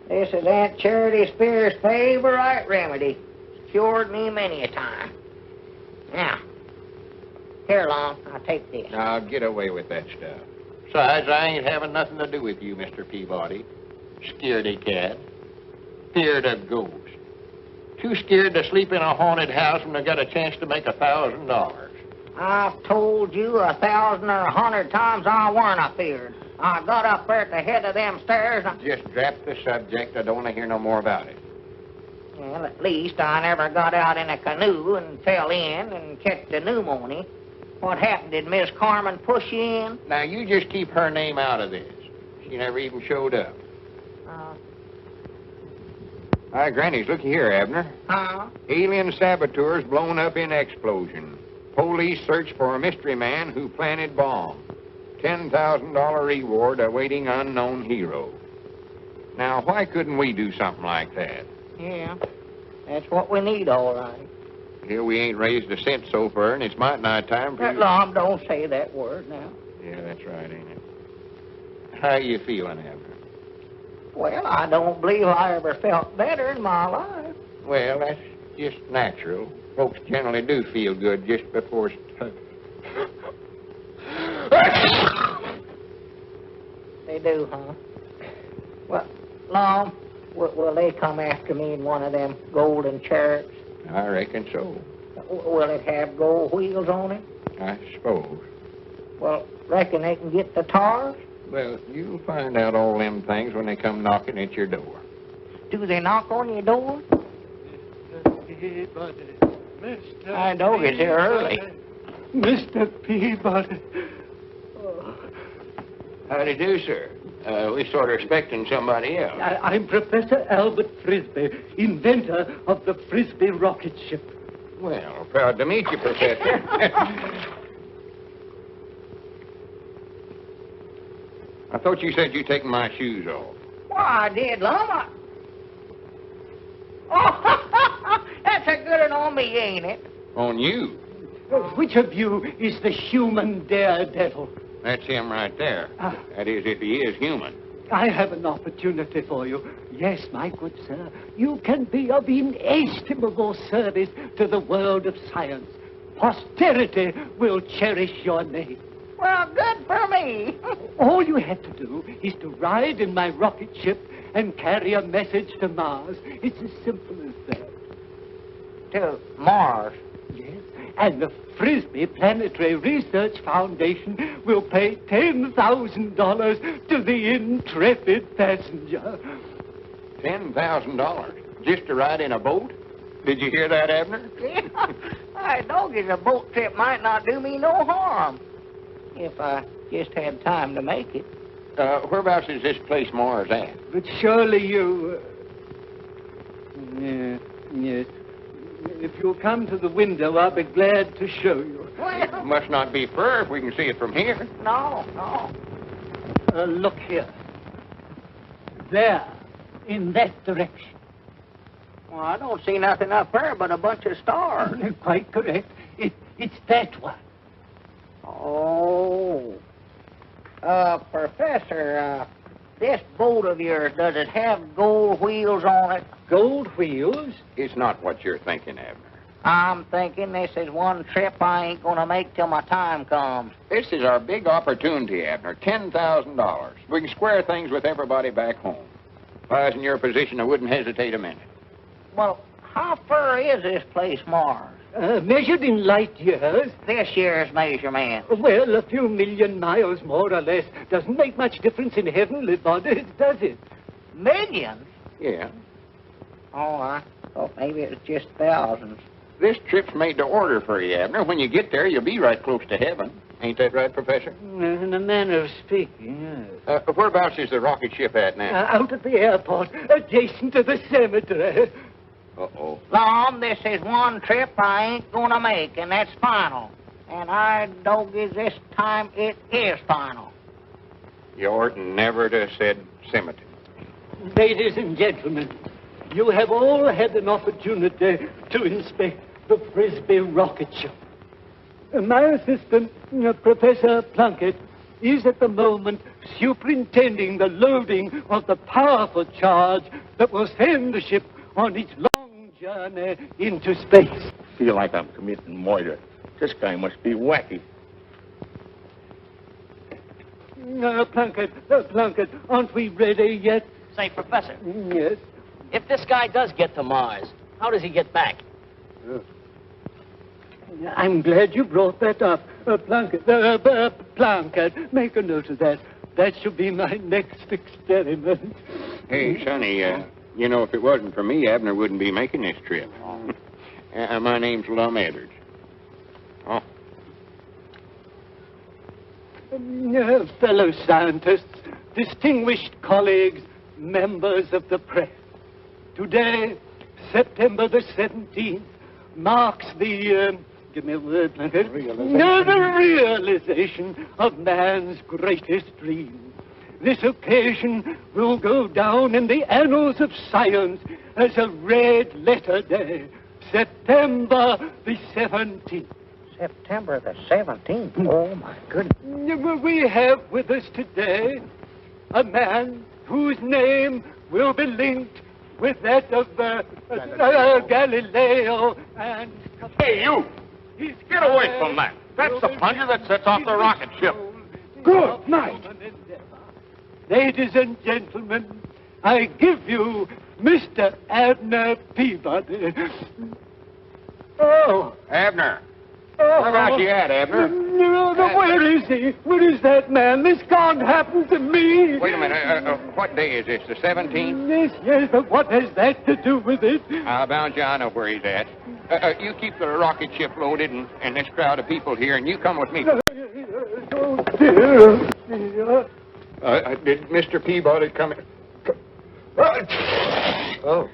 This is Aunt Charity Spears' favorite remedy. Cured me many a time. Now, here, Lon, I'll take this. Now, get away with that stuff. Besides, I ain't having nothing to do with you, Mr. Peabody. Scaredy cat. Feared of ghosts. Too scared to sleep in a haunted house when I got a chance to make $1,000. I've told you 1,000 or 100 times I weren't afeard. I got up there at the head of them stairs and... Just drop the subject. I don't want to hear no more about it. Well, at least I never got out in a canoe and fell in and catch the pneumonia. What happened? Did Miss Carmen push you in? Now, you just keep her name out of this. She never even showed up. Hi, Granny's. Looky here, Abner. Huh? Alien saboteurs blown up in explosion. Police search for a mystery man who planted bomb. $10,000 reward awaiting unknown hero. Now, why couldn't we do something like that? Yeah, that's what we need, all right. Here we ain't raised a cent so far, and it's might nigh time for you... Lom, don't say that word now. Yeah, that's right, ain't it? How you feeling, Abner? Well, I don't believe I ever felt better in my life. Well, that's just natural. Folks generally do feel good just before They do, huh? Well, Lon, will they come after me in one of them golden chariots? I reckon so. Will it have gold wheels on it? I suppose. Well, reckon they can get the tars? Well, you'll find out all them things when they come knocking at your door. Do they knock on your door? Peabody, Mr. I know it's here early. Mr. Peabody. Oh. How do you do, sir? We sort of expecting somebody else. I'm Professor Albert Frisbee, inventor of the Frisbee rocket ship. Well, proud to meet you, Professor. I thought you said you'd taken my shoes off. Why, I did, Lon. Oh, that's a good one on me, ain't it? On you? Which of you is the human daredevil? That's him right there. That is, if he is human. I have an opportunity for you. Yes, my good sir. You can be of inestimable service to the world of science. Posterity will cherish your name. Well, good for me. All you have to do is to ride in my rocket ship and carry a message to Mars. It's as simple as that. To Mars? Yes. And the Frisbee Planetary Research Foundation will pay $10,000 to the intrepid passenger. $10,000? Just to ride in a boat? Did you hear that, Abner? Yeah. I know a boat trip might not do me no harm. If I just had time to make it. Whereabouts is this place Mars at? But surely you... Yes. If you'll come to the window, I'll be glad to show you. Well, Must not be far if we can see it from here. No. Look here. There, in that direction. Well, I don't see nothing up there but a bunch of stars. Quite correct. It's that one. Oh. Professor, this boat of yours, does it have gold wheels on it? Gold wheels? It's not what you're thinking, Abner. I'm thinking this is one trip I ain't gonna make till my time comes. This is our big opportunity, Abner. $10,000. We can square things with everybody back home. If I was in your position, I wouldn't hesitate a minute. Well, how far is this place, Mars? Measured in light years. This year's measurement. Well, a few million miles, more or less. Doesn't make much difference in heavenly bodies, does it? Millions? Yeah. Oh, I thought maybe it was just thousands. This trip's made to order for you, Abner. When you get there, you'll be right close to heaven. Ain't that right, Professor? In a manner of speaking, yes. Whereabouts is the rocket ship at now? Out at the airport, adjacent to the cemetery. Uh-oh. Lon, this is one trip I ain't gonna make, and that's final. And I doggies this time it is final. You ought never to have said cemetery. Ladies and gentlemen, you have all had an opportunity to inspect the Frisbee rocket ship. My assistant, Professor Plunkett, is at the moment superintending the loading of the powerful charge that will send the ship on its long journey into space. Feel like I'm committing murder. This guy must be wacky. Plunkett, aren't we ready yet? Say, Professor. Yes? If this guy does get to Mars, how does he get back? I'm glad you brought that up. Plunkett, make a note of that. That should be my next experiment. Hey, Sonny, you know, if it wasn't for me, Abner wouldn't be making this trip. My name's Lum Edwards. Oh. Fellow scientists, distinguished colleagues, members of the press. Today, September the 17th, marks the, give me a word, Plunkett. The realization of man's greatest dream. This occasion will go down in the annals of science as a red-letter day, September the 17th. September the 17th? Oh, my goodness. We have with us today a man whose name will be linked with that of Galileo and... Hey, you! Get away from that. That's the plunger that sets off the rocket ship. Good night. Ladies and gentlemen, I give you Mr. Abner Peabody. Oh. Abner. Oh. Where about you at, Abner? Where is he? Where is that man? This can't happen to me. Wait a minute. What day is this? The 17th? Yes, but what has that to do with it? I'll bound you, I know where he's at. You keep the rocket ship loaded and this crowd of people here, and you come with me. Oh, dear. Did Mr. Peabody come in? Oh.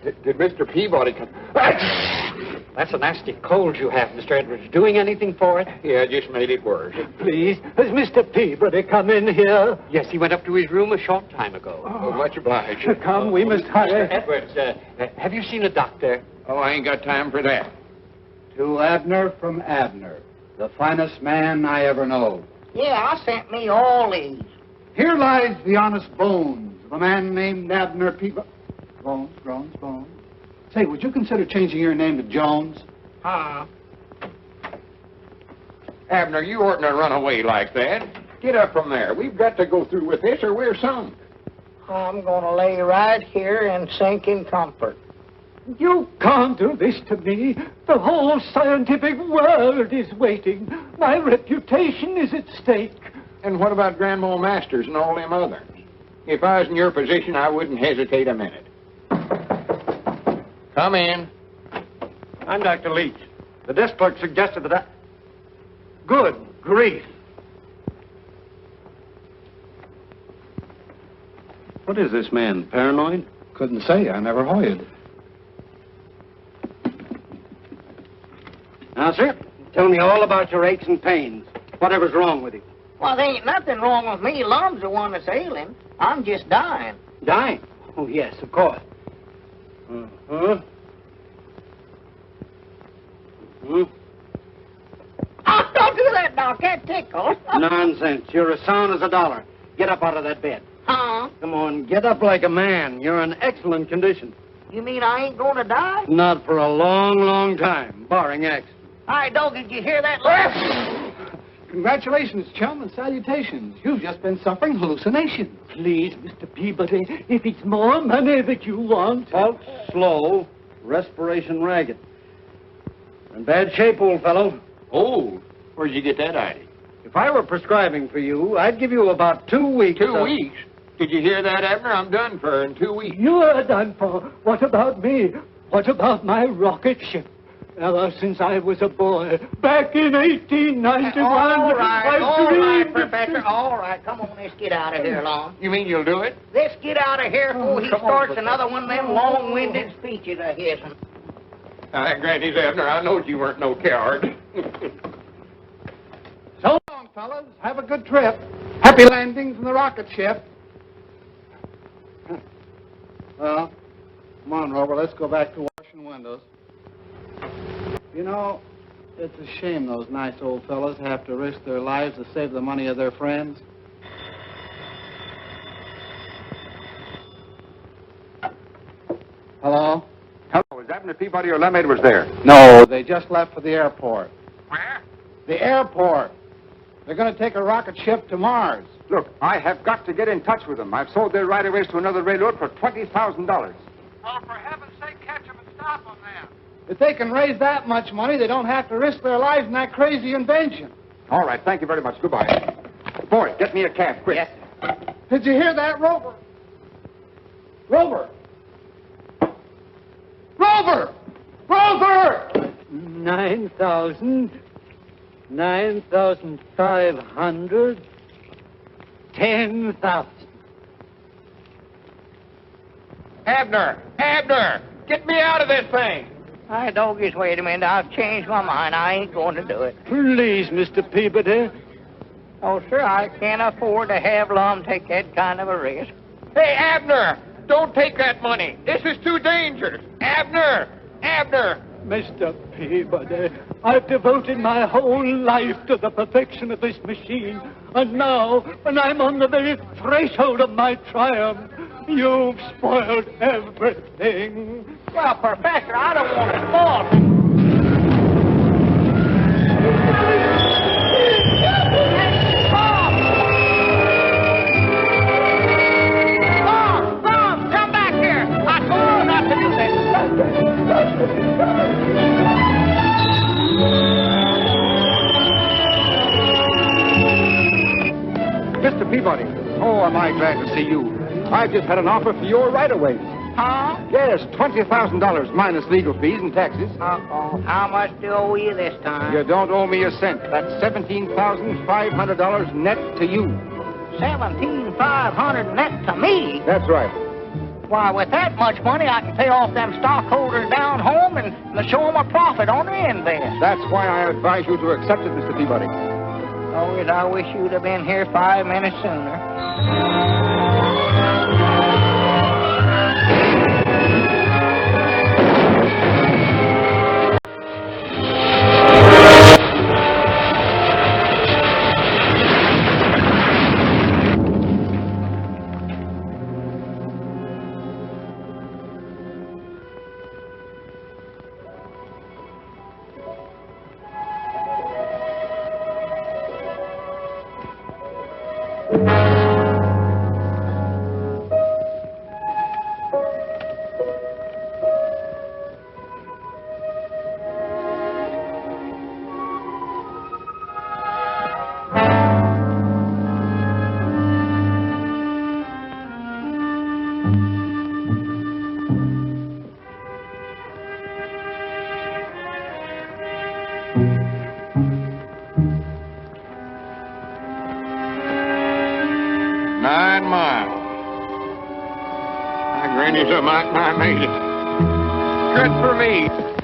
Did Mr. Peabody come? That's a nasty cold you have, Mr. Edwards. Doing anything for it? Yeah, just made it worse. Please, has Mr. Peabody come in here? Yes, he went up to his room a short time ago. Oh, much obliged. Come, we must hurry. Mr. Edwards, have you seen a doctor? Oh, I ain't got time for that. To Abner from Abner, the finest man I ever know. Yeah, I sent me all these. Here lies the honest bones of a man named Abner Peabody. Bones. Say, would you consider changing your name to Jones? Abner, you oughtn't to run away like that. Get up from there. We've got to go through with this or we're sunk. I'm going to lay right here and sink in comfort. You can't do this to me. The whole scientific world is waiting. My reputation is at stake. And what about Grandma Masters and all them others? If I was in your position, I wouldn't hesitate a minute. Come in. I'm Dr. Leach. The desk clerk suggested that I... Good grief. What is this man, paranoid? Couldn't say. I never hoyed. Now, sir, tell me all about your aches and pains. Whatever's wrong with you. Well, there ain't nothing wrong with me. Lum's the one that's ailing. I'm just dying. Dying? Oh, yes, of course. Oh, don't do that, Doc. That tickles. Nonsense. You're as sound as a dollar. Get up out of that bed. Huh? Come on, get up like a man. You're in excellent condition. You mean I ain't going to die? Not for a long, long time, barring accident. All right, Dog, did you hear that laugh? Congratulations, chum, and salutations. You've just been suffering hallucinations. Please, Mr. Peabody, if it's more money that you want... Pulse slow, respiration ragged. In bad shape, old fellow. Old? Where'd you get that idea? If I were prescribing for you, I'd give you about 2 weeks. 2 weeks? Did you hear that, Abner? I'm done for in 2 weeks. You're done for. What about me? What about my rocket ship? Ever since I was a boy, back in 1891, all right, dreamed... Professor, all right. Come on, let's get out of here, Long. You mean you'll do it? Let's get out of here before he starts another one of them long-winded speeches of his. Granny's Abner, I knowed you weren't no coward. So long, fellas. Have a good trip. Happy landings in the rocket ship. Well, come on, Rover. Let's go back to washing windows. You know, it's a shame those nice old fellas have to risk their lives to save the money of their friends. Hello? Hello, is Abner Peabody or Lem Edwards there? No, they just left for the airport. Where? The airport. They're going to take a rocket ship to Mars. Look, I have got to get in touch with them. I've sold their right-of-ways to another railroad for $20,000. Oh, for heaven's sake, catch them and stop them now. If they can raise that much money, they don't have to risk their lives in that crazy invention. All right, thank you very much. Goodbye. Boy, get me a cab, quick. Yes. Did you hear that, Rover? Rover! Rover! Rover! 9,000, 9,500, 10,000. Abner! Get me out of this thing! All right, Doggies, wait a minute. I've changed my mind. I ain't going to do it. Please, Mr. Peabody. Oh, sir, I can't afford to have Lum take that kind of a risk. Hey, Abner! Don't take that money. This is too dangerous. Abner! Mr. Peabody, I've devoted my whole life to the perfection of this machine. And now, when I'm on the very threshold of my triumph, you've spoiled everything. Well, Professor, I don't want to spoil. Mom, come back here. I told you not to do Mr. Peabody. Oh, am I glad to see you. I've just had an offer for your right-of-way. Huh? Yes, $20,000 minus legal fees and taxes. Uh-oh. How much do I owe you this time? You don't owe me a cent. That's $17,500 net to you. $17,500 net to me? That's right. Why, with that much money, I can pay off them stockholders down home and show them a profit on their invest. That's why I advise you to accept it, Mr. Peabody. Oh, yes, I wish you'd have been here 5 minutes sooner. I granny, so I made it. Good for me.